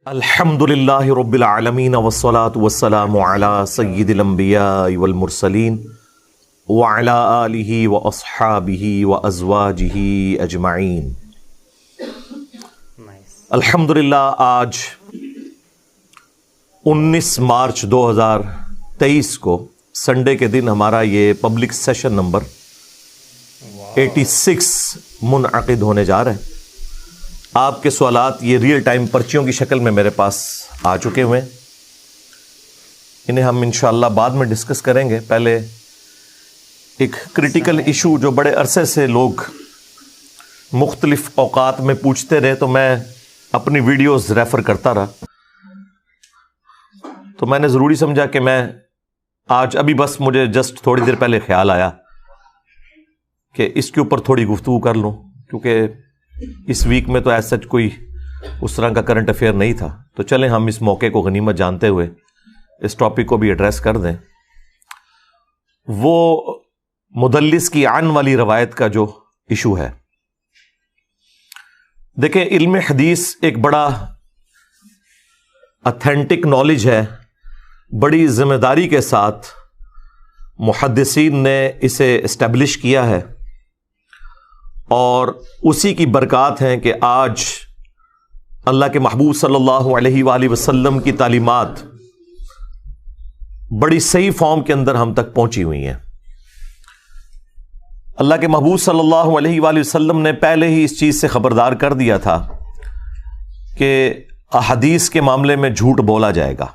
الحمدللہ رب العالمین والصلاة والسلام علی سید الانبیاء والمرسلین وعلی آلہ واصحابہ وازواجہ اجمعین۔ الحمدللہ آج 19 مارچ 2023 کو سنڈے کے دن ہمارا یہ پبلک سیشن نمبر 86 منعقد ہونے جا رہا ہے۔ آپ کے سوالات یہ ریئل ٹائم پرچیوں کی شکل میں میرے پاس آ چکے ہوئے ہیں، انہیں ہم انشاءاللہ بعد میں ڈسکس کریں گے۔ پہلے ایک کریٹیکل ایشو جو بڑے عرصے سے لوگ مختلف اوقات میں پوچھتے رہے تو میں اپنی ویڈیوز ریفر کرتا رہا، تو میں نے ضروری سمجھا کہ میں آج ابھی بس مجھے جسٹ تھوڑی دیر پہلے خیال آیا کہ اس کے اوپر تھوڑی گفتگو کر لوں، کیونکہ اس ویک میں تو ایسا سچ کوئی اس طرح کا کرنٹ افیئر نہیں تھا، تو چلیں ہم اس موقع کو غنیمت جانتے ہوئے اس ٹاپک کو بھی ایڈریس کر دیں۔ وہ مدلس کی عن والی روایت کا جو ایشو ہے، دیکھیں علم حدیث ایک بڑا اتھینٹک نالج ہے، بڑی ذمہ داری کے ساتھ محدثین نے اسے اسٹیبلش کیا ہے، اور اسی کی برکات ہیں کہ آج اللہ کے محبوب صلی اللہ علیہ وآلہ وسلم کی تعلیمات بڑی صحیح فارم کے اندر ہم تک پہنچی ہوئی ہیں۔ اللہ کے محبوب صلی اللہ علیہ وآلہ وسلم نے پہلے ہی اس چیز سے خبردار کر دیا تھا کہ احادیث کے معاملے میں جھوٹ بولا جائے گا۔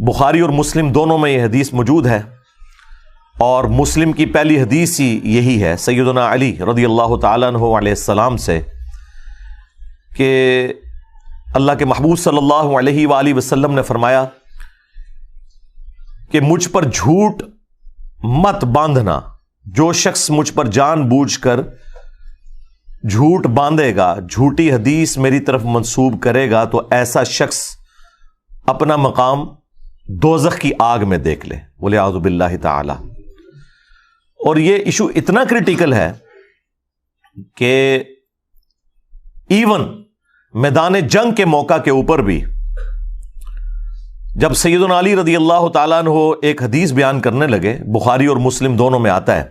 بخاری اور مسلم دونوں میں یہ حدیث موجود ہے، اور مسلم کی پہلی حدیث ہی یہی ہے سیدنا علی رضی اللہ تعالیٰ عنہ علیہ السلام سے کہ اللہ کے محبوب صلی اللہ علیہ وآلہ وسلم نے فرمایا کہ مجھ پر جھوٹ مت باندھنا، جو شخص مجھ پر جان بوجھ کر جھوٹ باندھے گا، جھوٹی حدیث میری طرف منسوب کرے گا، تو ایسا شخص اپنا مقام دوزخ کی آگ میں دیکھ لے، وَلِعَوْذُ بِاللَّهِ تعالی۔ اور یہ ایشو اتنا کریٹیکل ہے کہ ایون میدان جنگ کے موقع کے اوپر بھی جب سیدنا علی رضی اللہ تعالیٰ عنہ ایک حدیث بیان کرنے لگے، بخاری اور مسلم دونوں میں آتا ہے،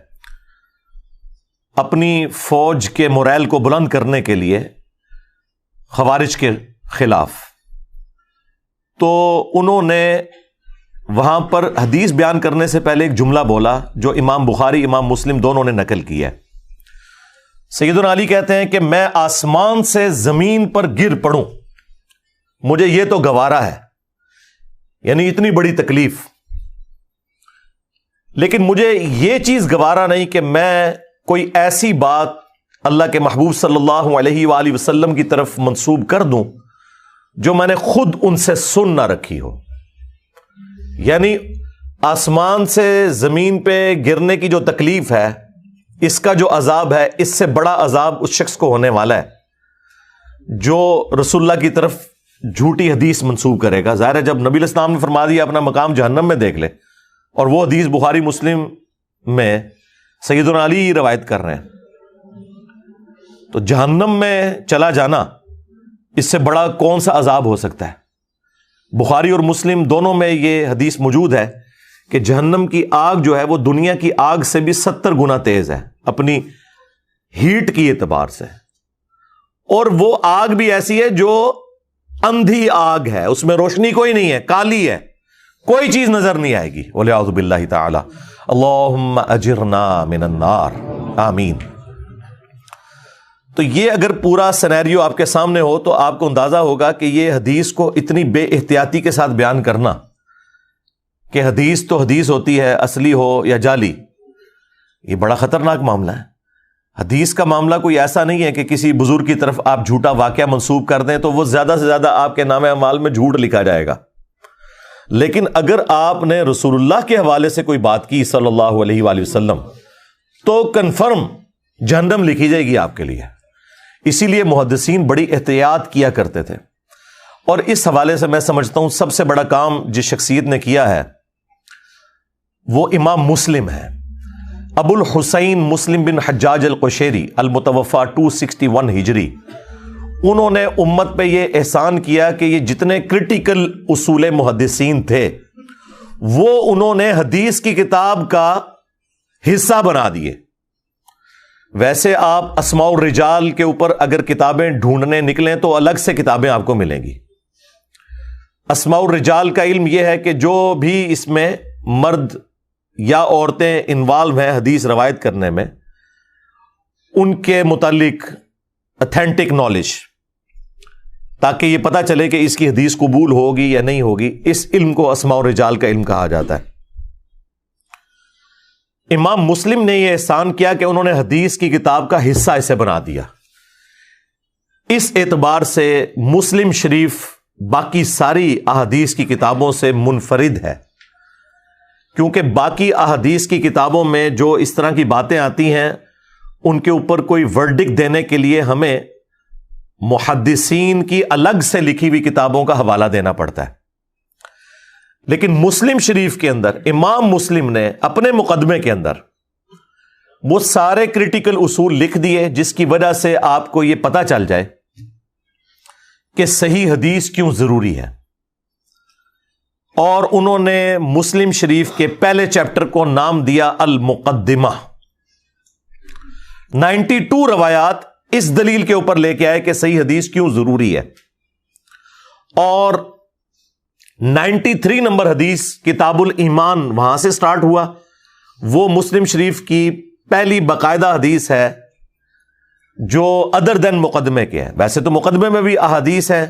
اپنی فوج کے موریل کو بلند کرنے کے لیے خوارج کے خلاف، تو انہوں نے وہاں پر حدیث بیان کرنے سے پہلے ایک جملہ بولا جو امام بخاری امام مسلم دونوں نے نقل کیا ہے۔ سیدنا علی کہتے ہیں کہ میں آسمان سے زمین پر گر پڑوں، مجھے یہ تو گوارا ہے، یعنی اتنی بڑی تکلیف، لیکن مجھے یہ چیز گوارا نہیں کہ میں کوئی ایسی بات اللہ کے محبوب صلی اللہ علیہ وآلہ وسلم کی طرف منسوب کر دوں جو میں نے خود ان سے سن نہ رکھی ہو۔ یعنی آسمان سے زمین پہ گرنے کی جو تکلیف ہے، اس کا جو عذاب ہے، اس سے بڑا عذاب اس شخص کو ہونے والا ہے جو رسول اللہ کی طرف جھوٹی حدیث منسوب کرے گا۔ ظاہر ہے جب نبی الاسلام نے فرما دیا اپنا مقام جہنم میں دیکھ لے، اور وہ حدیث بخاری مسلم میں سیدنا علی روایت کر رہے ہیں، تو جہنم میں چلا جانا اس سے بڑا کون سا عذاب ہو سکتا ہے؟ بخاری اور مسلم دونوں میں یہ حدیث موجود ہے کہ جہنم کی آگ جو ہے وہ دنیا کی آگ سے بھی 70 گنا تیز ہے اپنی ہیٹ کی اعتبار سے، اور وہ آگ بھی ایسی ہے جو اندھی آگ ہے، اس میں روشنی کوئی نہیں ہے، کالی ہے، کوئی چیز نظر نہیں آئے گی۔ وَلِعَوْذُ بِاللَّهِ تَعَالَى اللہم اجرنا من النار، آمین۔ تو یہ اگر پورا سینیریو آپ کے سامنے ہو تو آپ کو اندازہ ہوگا کہ یہ حدیث کو اتنی بے احتیاطی کے ساتھ بیان کرنا کہ حدیث تو حدیث ہوتی ہے، اصلی ہو یا جعلی، یہ بڑا خطرناک معاملہ ہے۔ حدیث کا معاملہ کوئی ایسا نہیں ہے کہ کسی بزرگ کی طرف آپ جھوٹا واقعہ منسوب کر دیں تو وہ زیادہ سے زیادہ آپ کے نام اعمال میں جھوٹ لکھا جائے گا، لیکن اگر آپ نے رسول اللہ کے حوالے سے کوئی بات کی صلی اللہ علیہ وآلہ وسلم تو کنفرم جہنم لکھی جائے گی آپ کے لیے۔ اسی لیے محدثین بڑی احتیاط کیا کرتے تھے، اور اس حوالے سے میں سمجھتا ہوں سب سے بڑا کام جس شخصیت نے کیا ہے وہ امام مسلم ہے، ابو الحسین مسلم بن حجاج القشیری المتوفى 261 ہجری۔ انہوں نے امت پہ یہ احسان کیا کہ یہ جتنے کرٹیکل اصول محدثین تھے وہ انہوں نے حدیث کی کتاب کا حصہ بنا دیے. ویسے آپ اسماء الرجال کے اوپر اگر کتابیں ڈھونڈنے نکلیں تو الگ سے کتابیں آپ کو ملیں گی. اسماء الرجال کا علم یہ ہے کہ جو بھی اس میں مرد یا عورتیں انوالو ہیں حدیث روایت کرنے میں، ان کے متعلق اتھینٹک نالج، تاکہ یہ پتہ چلے کہ اس کی حدیث قبول ہوگی یا نہیں ہوگی، اس علم کو اسماء الرجال کا علم کہا جاتا ہے. امام مسلم نے یہ احسان کیا کہ انہوں نے حدیث کی کتاب کا حصہ اسے بنا دیا. اس اعتبار سے مسلم شریف باقی ساری احادیث کی کتابوں سے منفرد ہے، کیونکہ باقی احادیث کی کتابوں میں جو اس طرح کی باتیں آتی ہیں ان کے اوپر کوئی ورڈکٹ دینے کے لیے ہمیں محدثین کی الگ سے لکھی ہوئی کتابوں کا حوالہ دینا پڑتا ہے. لیکن مسلم شریف کے اندر امام مسلم نے اپنے مقدمے کے اندر وہ سارے کرٹیکل اصول لکھ دیے جس کی وجہ سے آپ کو یہ پتہ چل جائے کہ صحیح حدیث کیوں ضروری ہے. اور انہوں نے مسلم شریف کے پہلے چیپٹر کو نام دیا المقدمہ. 92 روایات اس دلیل کے اوپر لے کے آئے کہ صحیح حدیث کیوں ضروری ہے. اور 93 نمبر حدیث کتاب الایمان وہاں سے سٹارٹ ہوا. وہ مسلم شریف کی پہلی باقاعدہ حدیث ہے جو ادر دین مقدمے کے ہے. ویسے تو مقدمے میں بھی احادیث ہیں،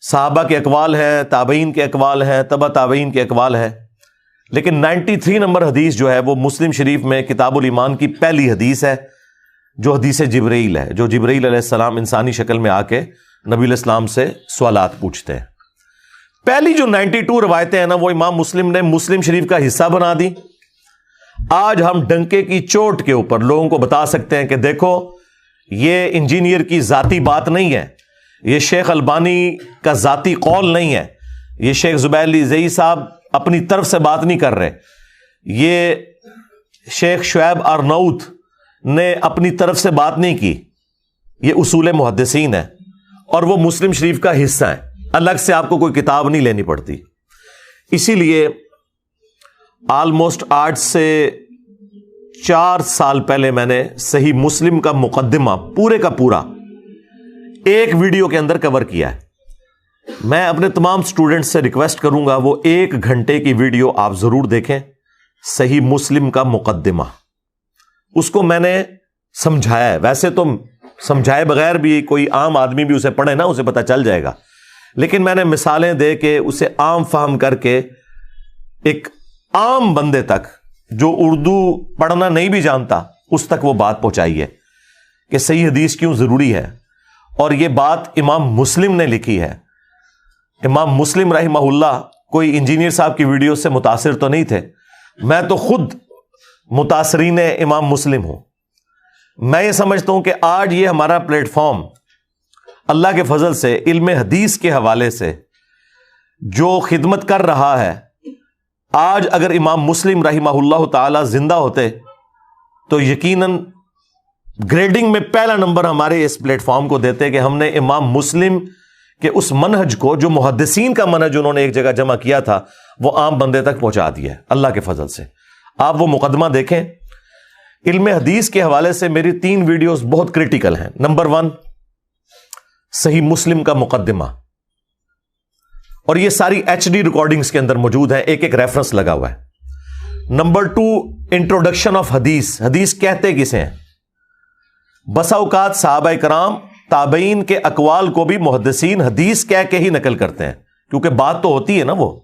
صحابہ کے اقوال ہیں، تابعین کے اقوال ہیں، تبع تابعین کے اقوال ہیں، لیکن 93 نمبر حدیث جو ہے وہ مسلم شریف میں کتاب الایمان کی پہلی حدیث ہے، جو حدیث جبرائیل ہے، جو جبرائیل علیہ السلام انسانی شکل میں آ کے نبی علیہ السلام سے سوالات پوچھتے ہیں. پہلی جو 92 روایتیں ہیں نا وہ امام مسلم نے مسلم شریف کا حصہ بنا دی. آج ہم ڈنکے کی چوٹ کے اوپر لوگوں کو بتا سکتے ہیں کہ دیکھو یہ انجینئر کی ذاتی بات نہیں ہے، یہ شیخ البانی کا ذاتی قول نہیں ہے، یہ شیخ زبیر علی زئی صاحب اپنی طرف سے بات نہیں کر رہے، یہ شیخ شعیب ارناؤت نے اپنی طرف سے بات نہیں کی، یہ اصول محدثین ہے اور وہ مسلم شریف کا حصہ ہے. الگ سے آپ کو کوئی کتاب نہیں لینی پڑتی. اسی لیے آلموسٹ آج سے 4 سال پہلے میں نے صحیح مسلم کا مقدمہ پورے کا پورا ایک ویڈیو کے اندر کور کیا ہے. میں اپنے تمام سٹوڈنٹ سے ریکویسٹ کروں گا وہ 1 گھنٹے کی ویڈیو آپ ضرور دیکھیں. صحیح مسلم کا مقدمہ اس کو میں نے سمجھایا ہے. ویسے تو سمجھائے بغیر بھی کوئی عام آدمی بھی اسے پڑھے نا اسے پتہ چل جائے گا، لیکن میں نے مثالیں دے کے اسے عام فہم کر کے ایک عام بندے تک جو اردو پڑھنا نہیں بھی جانتا اس تک وہ بات پہنچائی ہے کہ صحیح حدیث کیوں ضروری ہے. اور یہ بات امام مسلم نے لکھی ہے. امام مسلم رحمہ اللہ کوئی انجینئر صاحب کی ویڈیو سے متاثر تو نہیں تھے، میں تو خود متاثرین امام مسلم ہوں. میں یہ سمجھتا ہوں کہ آج یہ ہمارا پلیٹ فارم اللہ کے فضل سے علم حدیث کے حوالے سے جو خدمت کر رہا ہے، آج اگر امام مسلم رحمہ اللہ تعالی زندہ ہوتے تو یقیناً گریڈنگ میں پہلا نمبر ہمارے اس پلیٹ فارم کو دیتے کہ ہم نے امام مسلم کے اس منہج کو جو محدثین کا منہج انہوں نے ایک جگہ جمع کیا تھا وہ عام بندے تک پہنچا دیا ہے اللہ کے فضل سے. آپ وہ مقدمہ دیکھیں. علم حدیث کے حوالے سے میری 3 ویڈیوز بہت کریٹیکل ہیں. نمبر 1 صحیح مسلم کا مقدمہ، اور یہ ساری HD ریکارڈنگز کے اندر موجود ہیں، ایک ریفرنس لگا ہوا ہے. نمبر 2 انٹروڈکشن آف حدیث. حدیث کہتے کسے ہیں؟ بسا اوقات صحابہ کرام تابعین کے اقوال کو بھی محدثین حدیث کہہ کے ہی نقل کرتے ہیں، کیونکہ بات تو ہوتی ہے نا، وہ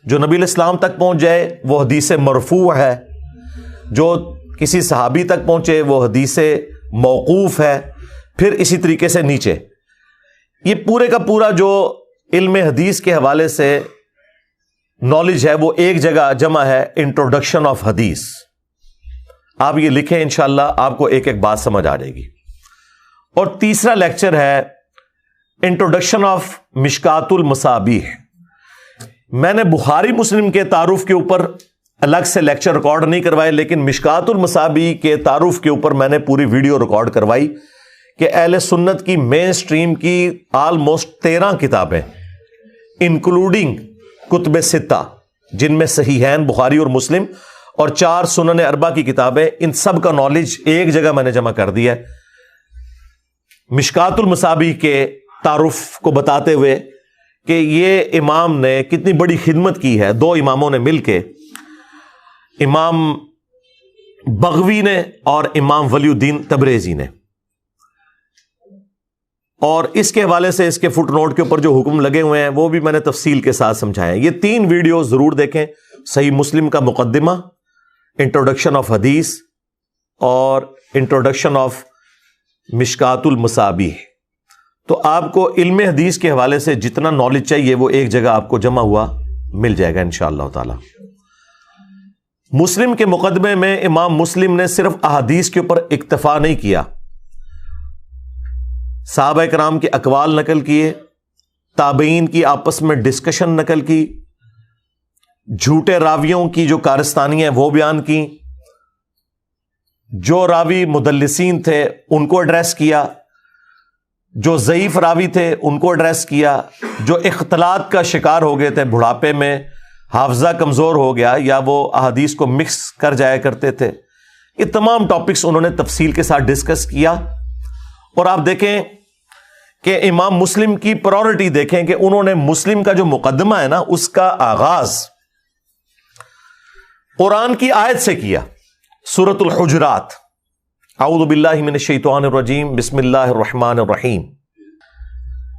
جو نبی علیہ السلام تک پہنچ جائے وہ حدیث مرفوع ہے، جو کسی صحابی تک پہنچے وہ حدیث موقوف ہے، پھر اسی طریقے سے نیچے. یہ پورے کا پورا جو علم حدیث کے حوالے سے نالج ہے وہ ایک جگہ جمع ہے، انٹروڈکشن آف حدیث. آپ یہ لکھیں انشاءاللہ آپ کو ایک ایک بات سمجھ آ جائے گی. اور تیسرا لیکچر ہے انٹروڈکشن آف مشکات المصابیح. میں نے بخاری مسلم کے تعارف کے اوپر الگ سے لیکچر ریکارڈ نہیں کروائے، لیکن مشکات المصابیح کے تعارف کے اوپر میں نے پوری ویڈیو ریکارڈ کروائی کہ اہل سنت کی مین سٹریم کی آلموسٹ 13 کتابیں انکلوڈنگ کتب ستہ، جن میں صحیحین بخاری اور مسلم اور 4 سنن اربع کی کتابیں، ان سب کا نالج ایک جگہ میں نے جمع کر دیا ہے، مشکات المصابیح کے تعارف کو بتاتے ہوئے کہ یہ امام نے کتنی بڑی خدمت کی ہے، 2 اماموں نے مل کے، امام بغوی نے اور امام ولی الدین تبریزی نے، اور اس کے حوالے سے اس کے فٹ نوٹ کے اوپر جو حکم لگے ہوئے ہیں وہ بھی میں نے تفصیل کے ساتھ سمجھائے ہیں۔ یہ 3 ویڈیو ضرور دیکھیں، صحیح مسلم کا مقدمہ، انٹروڈکشن آف حدیث اور انٹروڈکشن آف مشکات المصابیح۔ تو آپ کو علم حدیث کے حوالے سے جتنا نالج چاہیے وہ ایک جگہ آپ کو جمع ہوا مل جائے گا انشاءاللہ تعالی۔ مسلم کے مقدمے میں امام مسلم نے صرف احادیث کے اوپر اکتفا نہیں کیا، صحابہ کرام کے اقوال نقل کیے، تابعین کی آپس میں ڈسکشن نقل کی، جھوٹے راویوں کی جو کارستانی ہیں وہ بیان کی، جو راوی مدلسین تھے ان کو ایڈریس کیا، جو ضعیف راوی تھے ان کو ایڈریس کیا، جو اختلاط کا شکار ہو گئے تھے، بڑھاپے میں حافظہ کمزور ہو گیا یا وہ احادیث کو مکس کر جایا کرتے تھے، یہ تمام ٹاپکس انہوں نے تفصیل کے ساتھ ڈسکس کیا۔ اور آپ دیکھیں کہ امام مسلم کی پرائورٹی دیکھیں کہ انہوں نے مسلم کا جو مقدمہ ہے نا اس کا آغاز قرآن کی آیت سے کیا، سورۃ الحجرات، اعوذ باللہ من الشیطان الرجیم، بسم اللہ الرحمن الرحیم،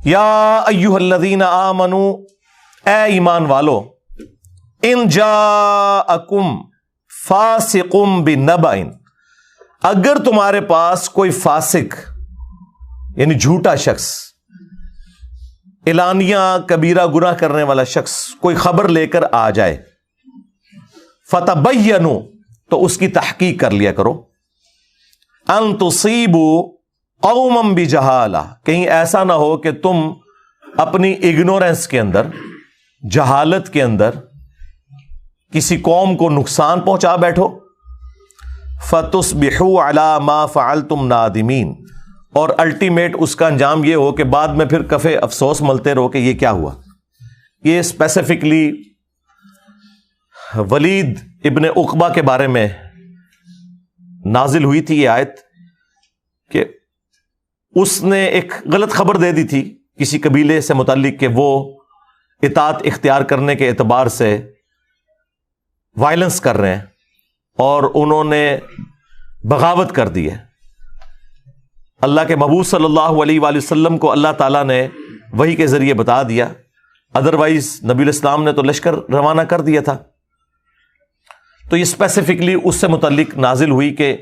یا ایھا الذین آمنوا، اے ایمان والو، ان جاءکم فاسق بنبأ، اگر تمہارے پاس کوئی فاسق یعنی جھوٹا شخص، اعلانیہ کبیرہ گناہ کرنے والا شخص کوئی خبر لے کر آ جائے، فتبینوا، تو اس کی تحقیق کر لیا کرو، ان تصیبوا قوما بجہالہ، کہیں ایسا نہ ہو کہ تم اپنی اگنورینس کے اندر، جہالت کے اندر کسی قوم کو نقصان پہنچا بیٹھو، فتصبحوا علی ما فعلتم نادمین، اور الٹیمیٹ اس کا انجام یہ ہو کہ بعد میں پھر کفے افسوس ملتے رہو کہ یہ کیا ہوا۔ یہ اسپیسیفکلی ولید ابن عقبہ کے بارے میں نازل ہوئی تھی یہ آیت کہ اس نے ایک غلط خبر دے دی تھی کسی قبیلے سے متعلق کہ وہ اطاعت اختیار کرنے کے اعتبار سے وائلنس کر رہے ہیں اور انہوں نے بغاوت کر دی ہے۔ اللہ کے محبوب صلی اللہ علیہ وآلہ وسلم کو اللہ تعالیٰ نے وحی کے ذریعے بتا دیا، ادروائز نبی الاسلام نے تو لشکر روانہ کر دیا تھا۔ تو یہ اسپیسیفکلی اس سے متعلق نازل ہوئی کہ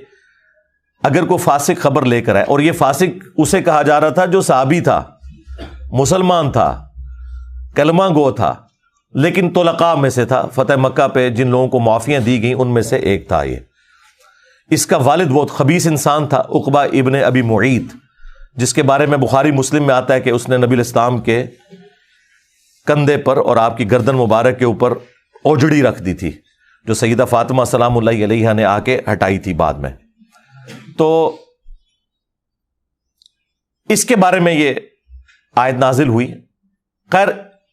اگر کوئی فاسق خبر لے کر آئے، اور یہ فاسق اسے کہا جا رہا تھا جو صحابی تھا، مسلمان تھا، کلمہ گو تھا، لیکن طلقاء میں سے تھا، فتح مکہ پہ جن لوگوں کو معافیاں دی گئیں ان میں سے ایک تھا یہ۔ اس کا والد بہت خبیث انسان تھا، عقبہ ابن ابی معیط، جس کے بارے میں بخاری مسلم میں آتا ہے کہ اس نے نبی الاسلام کے کندھے پر اور آپ کی گردن مبارک کے اوپر اوجڑی رکھ دی تھی، جو سیدہ فاطمہ سلام اللہ علیہا نے آ کے ہٹائی تھی بعد میں۔ تو اس کے بارے میں یہ آیت نازل ہوئی۔ خیر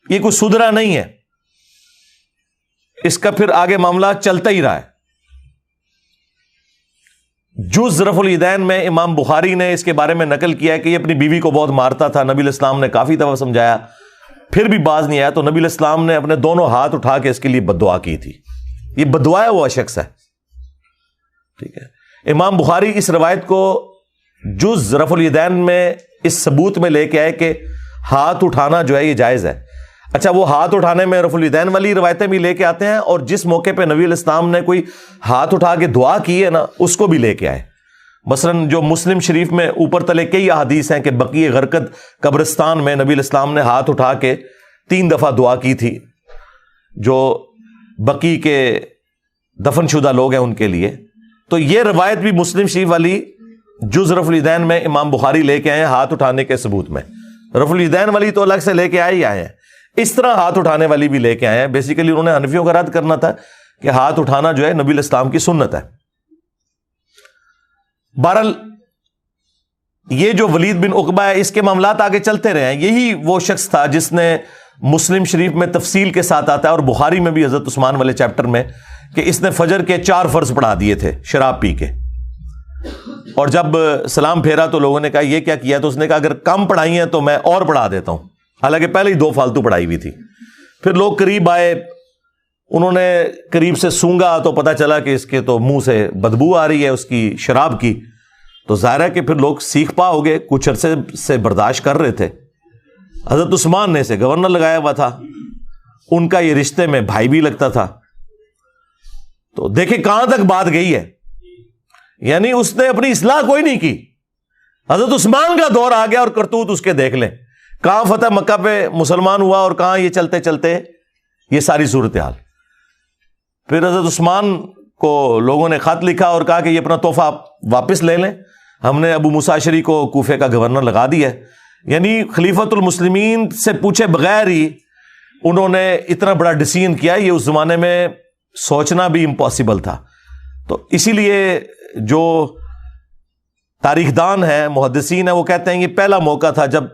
یہ کوئی سدھرا نہیں ہے، اس کا پھر آگے معاملہ چلتا ہی رہا ہے۔ جز رفع الیدین میں امام بخاری نے اس کے بارے میں نقل کیا ہے کہ یہ اپنی بیوی کو بہت مارتا تھا، نبی الاسلام نے کافی دفعہ سمجھایا، پھر بھی باز نہیں آیا، تو نبی الاسلام نے اپنے دونوں ہاتھ اٹھا کے اس کے لیے بد دعا کی تھی۔ یہ بد دعایا ہوا شخص ہے، ٹھیک ہے۔ امام بخاری اس روایت کو جز رفع الیدین میں اس ثبوت میں لے کے آئے کہ ہاتھ اٹھانا جو ہے یہ جائز ہے۔ اچھا، وہ ہاتھ اٹھانے میں رفع الیدین والی روایتیں بھی لے کے آتے ہیں، اور جس موقع پہ نبی علیہ السلام نے کوئی ہاتھ اٹھا کے دعا کی ہے نا اس کو بھی لے کے آئے۔ مثلاً جو مسلم شریف میں اوپر تلے کئی احادیث ہیں کہ بقیع غرقد قبرستان میں نبی علیہ السلام نے ہاتھ اٹھا کے 3 دفعہ دعا کی تھی، جو بقیع کے دفن شدہ لوگ ہیں ان کے لیے۔ تو یہ روایت بھی مسلم شریف والی جز رفع الیدین میں امام بخاری لے کے آئے ہیں ہاتھ اٹھانے کے ثبوت میں۔ رفع الیدین والی تو الگ سے لے کے آئے ہیں، اس طرح ہاتھ اٹھانے والی بھی لے کے آئے ہیں۔ بیسیکلی انہوں نے حنفیوں کا رد کرنا تھا کہ ہاتھ اٹھانا جو ہے نبی علیہ السلام کی سنت ہے۔ بہرحال یہ جو ولید بن عقبہ ہے اس کے معاملات آگے چلتے رہے ہیں. یہی وہ شخص تھا جس نے مسلم شریف میں تفصیل کے ساتھ آتا ہے اور بخاری میں بھی حضرت عثمان والے چیپٹر میں کہ اس نے فجر کے 4 فرض پڑھا دیے تھے شراب پی کے, اور جب سلام پھیرا تو لوگوں نے کہا یہ کیا کیا, تو اس نے کہا اگر کم پڑھائی ہیں تو میں اور پڑھا دیتا ہوں, حالانکہ پہلے ہی 2 فالتو پڑھائی ہوئی تھی. پھر لوگ قریب آئے, انہوں نے قریب سے سونگا تو پتا چلا کہ اس کے تو منہ سے بدبو آ رہی ہے اس کی شراب کی. تو ظاہر ہے کہ پھر لوگ سیکھ پا ہو گئے, کچھ عرصے سے برداشت کر رہے تھے. حضرت عثمان نے اسے گورنر لگایا ہوا تھا, ان کا یہ رشتے میں بھائی بھی لگتا تھا. تو دیکھیں کہاں تک بات گئی ہے, یعنی اس نے اپنی اصلاح کوئی نہیں کی. حضرت عثمان کا دور آ گیا اور کرتوت اس کے دیکھ لیں, کہاں فتح مکہ پہ مسلمان ہوا اور کہاں یہ چلتے چلتے یہ ساری صورتحال. پھر حضرت عثمان کو لوگوں نے خط لکھا اور کہا کہ یہ اپنا تحفہ واپس لے لیں, ہم نے ابو موسیٰ اشعری کو کوفے کا گورنر لگا دیا ہے. یعنی خلیفۃ المسلمین سے پوچھے بغیر ہی انہوں نے اتنا بڑا ڈیسیژن کیا, یہ اس زمانے میں سوچنا بھی امپاسبل تھا. تو اسی لیے جو تاریخ دان ہیں, محدثین ہیں, وہ کہتے ہیں یہ پہلا موقع تھا جب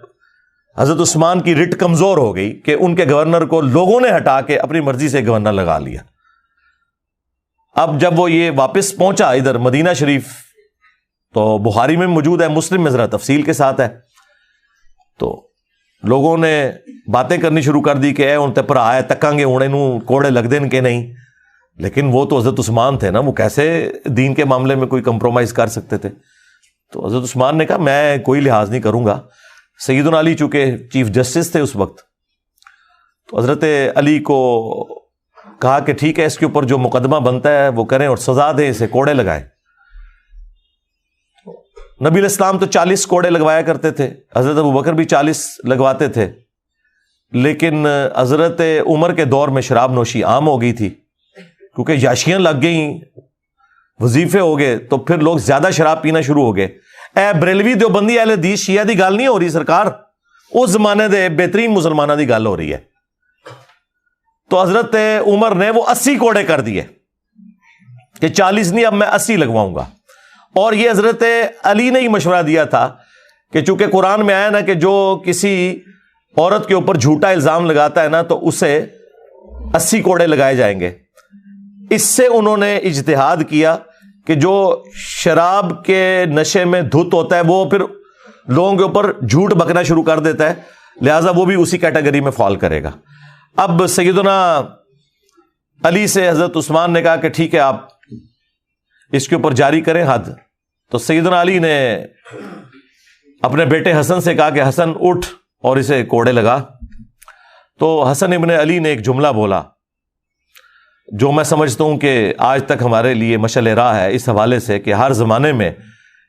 حضرت عثمان کی رٹ کمزور ہو گئی کہ ان کے گورنر کو لوگوں نے ہٹا کے اپنی مرضی سے گورنر لگا لیا. اب جب وہ یہ واپس پہنچا ادھر مدینہ شریف, تو بخاری میں موجود ہے, مسلم میں ذرا تفصیل کے ساتھ ہے, تو لوگوں نے باتیں کرنی شروع کر دی کہ اے ان تے پر آئے تکاں گے اونے نوں کوڑے لگ دین کے نہیں. لیکن وہ تو حضرت عثمان تھے نا, وہ کیسے دین کے معاملے میں کوئی کمپرومائز کر سکتے تھے. تو حضرت عثمان نے کہا میں کوئی لحاظ نہیں کروں گا. سیدنا علی چونکہ چیف جسٹس تھے اس وقت, تو حضرت علی کو کہا کہ ٹھیک ہے اس کے اوپر جو مقدمہ بنتا ہے وہ کریں اور سزا دیں, اسے کوڑے لگائیں. نبی علیہ السلام تو 40 کوڑے لگوایا کرتے تھے, حضرت ابوبکر بھی 40 لگواتے تھے, لیکن حضرت عمر کے دور میں شراب نوشی عام ہو گئی تھی کیونکہ یاشیاں لگ گئیں, وظیفے ہو گئے, تو پھر لوگ زیادہ شراب پینا شروع ہو گئے. اے بریلوی دیوبندی اہل حدیث شیعہ دی گل نہیں ہو رہی سرکار, اس زمانے دے بہترین مسلمانوں دی گل ہو رہی ہے. تو حضرت عمر نے وہ 80 کوڑے کر دیے کہ 40 نہیں اب میں 80 لگواؤں گا. اور یہ حضرت علی نے ہی مشورہ دیا تھا کہ چونکہ قرآن میں آیا نا کہ جو کسی عورت کے اوپر جھوٹا الزام لگاتا ہے نا تو اسے 80 کوڑے لگائے جائیں گے. اس سے انہوں نے اجتہاد کیا کہ جو شراب کے نشے میں دھت ہوتا ہے وہ پھر لوگوں کے اوپر جھوٹ بکنا شروع کر دیتا ہے, لہٰذا وہ بھی اسی کیٹیگری میں فال کرے گا. اب سیدنا علی سے حضرت عثمان نے کہا کہ ٹھیک ہے آپ اس کے اوپر جاری کریں حد. تو سیدنا علی نے اپنے بیٹے حسن سے کہا کہ حسن اٹھ اور اسے کوڑے لگا. تو حسن ابن علی نے ایک جملہ بولا جو میں سمجھتا ہوں کہ آج تک ہمارے لیے مشعل راہ ہے اس حوالے سے کہ ہر زمانے میں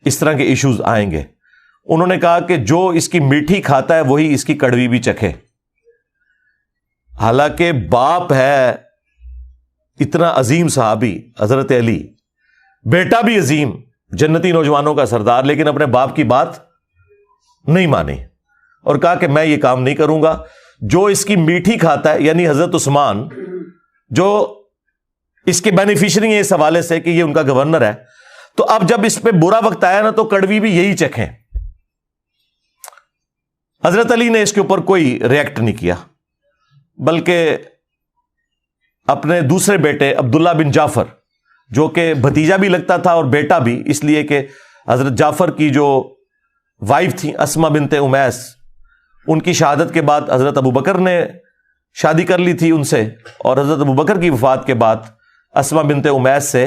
اس طرح کے ایشوز آئیں گے. انہوں نے کہا کہ جو اس کی میٹھی کھاتا ہے وہی اس کی کڑوی بھی چکھے. حالانکہ باپ ہے اتنا عظیم صحابی حضرت علی, بیٹا بھی عظیم جنتی نوجوانوں کا سردار, لیکن اپنے باپ کی بات نہیں مانی اور کہا کہ میں یہ کام نہیں کروں گا. جو اس کی میٹھی کھاتا ہے یعنی حضرت عثمان جو اس کے بینیفیشری ہیں اس حوالے سے کہ یہ ان کا گورنر ہے, تو اب جب اس پہ برا وقت آیا نا تو کڑوی بھی یہی چکھیں. حضرت علی نے اس کے اوپر کوئی ریئیکٹ نہیں کیا, بلکہ اپنے دوسرے بیٹے عبداللہ بن جعفر جو کہ بھتیجا بھی لگتا تھا اور بیٹا بھی, اس لیے کہ حضرت جعفر کی جو وائف تھی اسما بنت امیس, ان کی شہادت کے بعد حضرت ابوبکر نے شادی کر لی تھی ان سے, اور حضرت ابوبکر کی وفات کے بعد اسما بنت امیس سے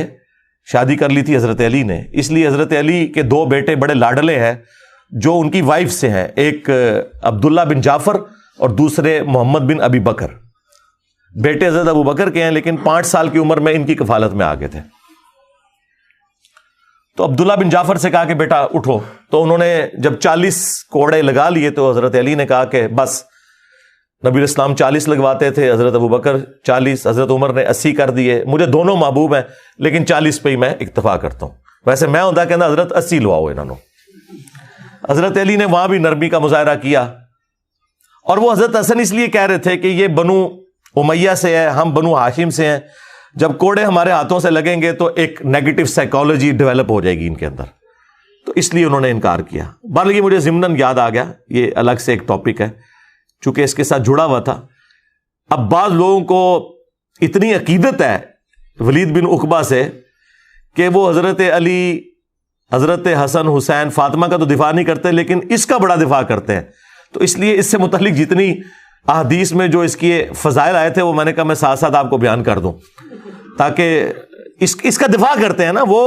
شادی کر لی تھی حضرت علی نے. اس لیے حضرت علی کے 2 بیٹے بڑے لاڈلے ہیں جو ان کی وائف سے ہیں, ایک عبداللہ بن جعفر اور دوسرے محمد بن ابی بکر. بیٹے حضرت ابوبکر کے ہیں لیکن 5 سال کی عمر میں ان کی کفالت میں آ گئے تھے. تو عبداللہ بن جعفر سے کہا کہ بیٹا اٹھو. تو انہوں نے جب 40 کوڑے لگا لیے تو حضرت علی نے کہا کہ بس. نبی علیہ السلام 40 لگواتے تھے, حضرت ابوبکر 40, حضرت عمر نے 80 کر دیے. مجھے دونوں محبوب ہیں لیکن 40 پہ ہی میں اکتفا کرتا ہوں. ویسے میں ہوتا کہنا حضرت 80 لواؤ انہوں نے. حضرت علی نے وہاں بھی نرمی کا مظاہرہ کیا, اور وہ حضرت حسن اس لیے کہہ رہے تھے کہ یہ بنو امیہ سے ہے, ہم بنو ہاشم سے ہیں, جب کوڑے ہمارے ہاتھوں سے لگیں گے تو ایک نیگیٹو سائیکالوجی ڈیولپ ہو جائے گی ان کے اندر. تو اس لیے انہوں نے انکار کیا. بلکہ مجھے ضمناً یاد آ گیا, یہ الگ سے ایک ٹاپک ہے چونکہ اس کے ساتھ جڑا ہوا تھا. اب بعض لوگوں کو اتنی عقیدت ہے ولید بن عقبہ سے کہ وہ حضرت علی, حضرت حسن, حسین, فاطمہ کا تو دفاع نہیں کرتے لیکن اس کا بڑا دفاع کرتے ہیں. تو اس لیے اس سے متعلق جتنی احادیث میں جو اس کی فضائل آئے تھے وہ میں نے کہا میں ساتھ ساتھ آپ کو بیان کر دوں تاکہ اس کا دفاع کرتے ہیں نا. وہ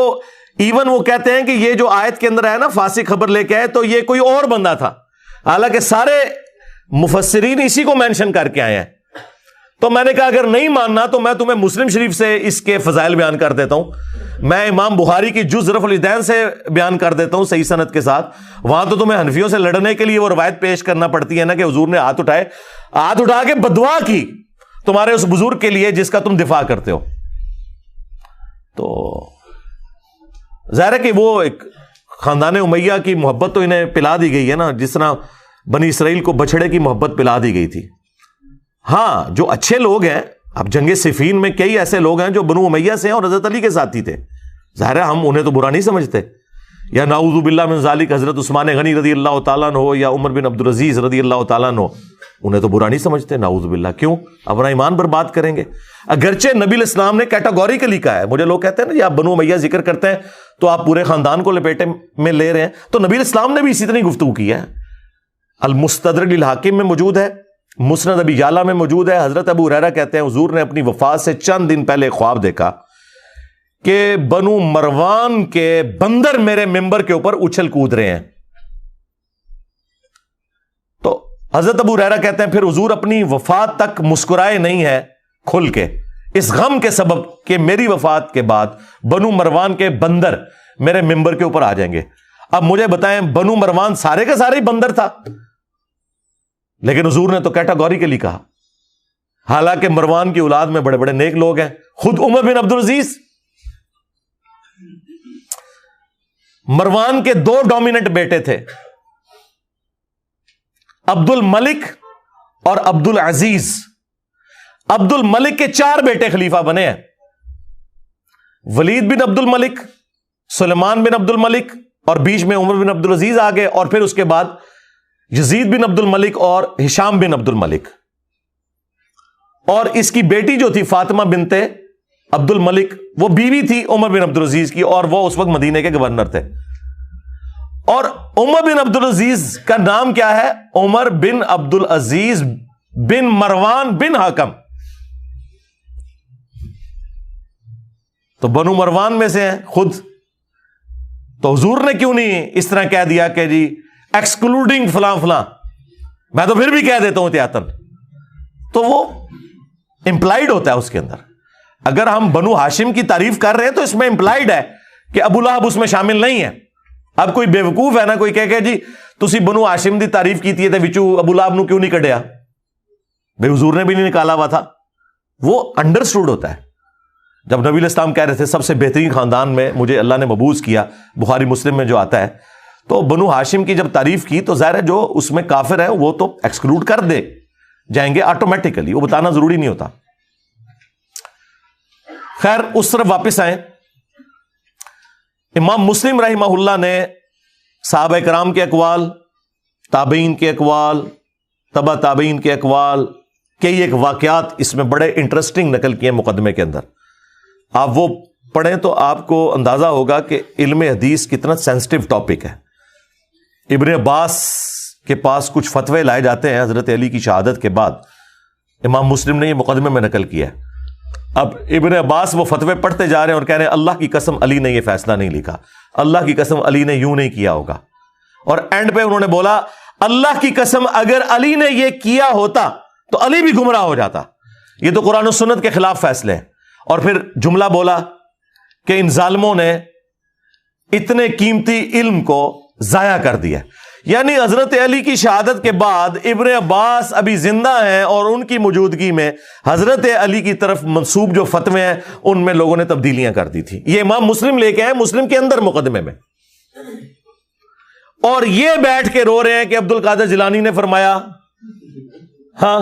ایون وہ کہتے ہیں کہ یہ جو آیت کے اندر ہے نا فاسق خبر لے کے آئے تو یہ کوئی اور بندہ تھا, حالانکہ سارے مفسرین اسی کو مینشن کر کے آئے ہیں. تو میں نے کہا اگر نہیں ماننا تو میں تمہیں مسلم شریف سے اس کے فضائل بیان کر دیتا ہوں, میں امام بخاری کی جز رفع الیدین سے بیان کر دیتا ہوں صحیح سند کے ساتھ. وہاں تو تمہیں حنفیوں سے لڑنے کے لیے وہ روایت پیش کرنا پڑتی ہے نا کہ حضور نے ہاتھ اٹھا کے بدعا کی تمہارے اس بزرگ کے لیے جس کا تم دفاع کرتے ہو. تو ظاہر ہے کہ وہ ایک خاندان امیہ کی محبت تو انہیں پلا دی گئی ہے نا, جس طرح بنی اسرائیل کو بچڑے کی محبت پلا دی گئی تھی. ہاں جو اچھے لوگ ہیں, اب جنگ صفین میں کئی ایسے لوگ ہیں جو بنو امیہ سے ہیں اور حضرت علی کے ساتھی تھے, ظاہر ہے ہم انہیں تو برا نہیں سمجھتے. یا نعوذ باللہ من ذالک حضرت عثمان غنی رضی اللہ تعالیٰ عنہ ہو یا عمر بن عبدالعزیز رضی اللہ تعالیٰ عنہ, انہیں تو برا نہیں سمجھتے, نعوذ باللہ. کیوں اپنا ایمان برباد کریں گے؟ اگرچہ نبی الاسلام نے کیٹاگوریکلی کہا ہے. مجھے لوگ کہتے ہیں نا جی آپ بنو امیہ ذکر کرتے ہیں تو آپ پورے خاندان کو لپیٹے میں لے رہے ہیں, تو نبی الاسلام نے بھی اسی طرح گفتگو کی ہے. المستدرک للحاکم میں موجود ہے, مسند ابی یعلا میں موجود ہے. حضرت ابو ہریرہ کہتے ہیں حضور نے اپنی وفات سے چند دن پہلے خواب دیکھا کہ بنو مروان کے بندر میرے ممبر کے اوپر اچھل کود رہے ہیں. تو حضرت ابو ہریرہ کہتے ہیں پھر حضور اپنی وفات تک مسکرائے نہیں ہے کھل کے, اس غم کے سبب کہ میری وفات کے بعد بنو مروان کے بندر میرے ممبر کے اوپر آ جائیں گے. اب مجھے بتائیں بنو مروان سارے کا سارے ہی بندر تھا, لیکن حضور نے تو کیٹاگوریکلی کہا, حالانکہ مروان کی اولاد میں بڑے بڑے نیک لوگ ہیں. خود عمر بن عبدالعزیز, مروان کے 2 ڈومیننٹ بیٹے تھے, عبد الملک اور عبد العزیز. عبد الملک کے 4 بیٹے خلیفہ بنے ہیں, ولید بن عبد الملک, سلیمان بن عبد الملک اور بیچ میں عمر بن عبدالعزیز آ گئے, اور پھر اس کے بعد یزید بن عبد الملک اور ہشام بن عبد الملک. اور اس کی بیٹی جو تھی فاطمہ بنت عبد الملک وہ بیوی تھی عمر بن عبدالعزیز کی, اور وہ اس وقت مدینے کے گورنر تھے. اور عمر بن عبدالعزیز کا نام کیا ہے؟ عمر بن عبدالعزیز بن مروان بن حکم. تو بنو مروان میں سے ہیں خود. تو حضور نے کیوں نہیں اس طرح کہہ دیا کہ جی ایکسکلوڈنگ فلاں فلاں, میں تو پھر بھی کہہ دیتا ہوں احتیاطاً. تو وہ امپلائڈ ہوتا ہے اس کے اندر. اگر ہم بنو ہاشم کی تعریف کر رہے ہیں تو اس میں امپلائڈ ہے کہ ابو لہب اس میں شامل نہیں ہے. اب کوئی بیوقوف ہے نا کوئی کہ جی تسی بنو ہاشم دی تعریف کیتی ہے تے وچوں ابو لہب نو کیوں نہیں کڈیا؟ بے حضور نے بھی نہیں نکالا ہوا تھا. وہ انڈرسٹوڈ ہوتا ہے. جب نبی الاسلام کہہ رہے تھے سب سے بہترین خاندان میں مجھے اللہ نے مبعوث کیا, بخاری مسلم میں جو آتا ہے, تو بنو ہاشم کی جب تعریف کی تو ظاہر ہے جو اس میں کافر ہے وہ تو ایکسکلوڈ کر دے جائیں گے آٹومیٹیکلی, وہ بتانا ضروری نہیں ہوتا. خیر اس طرف واپس آئیں. امام مسلم رحمہ اللہ نے صحابہ کرام کے اقوال, تابعین کے اقوال, تبع تابعین کے اقوال, کئی ایک واقعات اس میں بڑے انٹرسٹنگ نقل کیے مقدمے کے اندر. آپ وہ پڑھیں تو آپ کو اندازہ ہوگا کہ علم حدیث کتنا سینسٹیو ٹاپک ہے. ابن عباس کے پاس کچھ فتوے لائے جاتے ہیں حضرت علی کی شہادت کے بعد. امام مسلم نے یہ مقدمے میں نقل کیا ہے. اب ابن عباس وہ فتوے پڑھتے جا رہے ہیں اور کہہ رہے ہیں اللہ کی قسم علی نے یہ فیصلہ نہیں لکھا, اللہ کی قسم علی نے یوں نہیں کیا ہوگا. اور اینڈ پہ انہوں نے بولا اللہ کی قسم اگر علی نے یہ کیا ہوتا تو علی بھی گمراہ ہو جاتا, یہ تو قرآن و سنت کے خلاف فیصلے ہیں. اور پھر جملہ بولا کہ ان ظالموں نے اتنے قیمتی علم کو ضائع کر دیا. یعنی حضرت علی کی شہادت کے بعد ابن عباس ابھی زندہ ہیں اور ان کی موجودگی میں حضرت علی کی طرف منسوب جو فتوے ہیں ان میں لوگوں نے تبدیلیاں کر دی تھی. یہ امام مسلم لے کے آئے مسلم کے اندر مقدمے میں, اور یہ بیٹھ کے رو رہے ہیں کہ عبد القادر جیلانی نے فرمایا, ہاں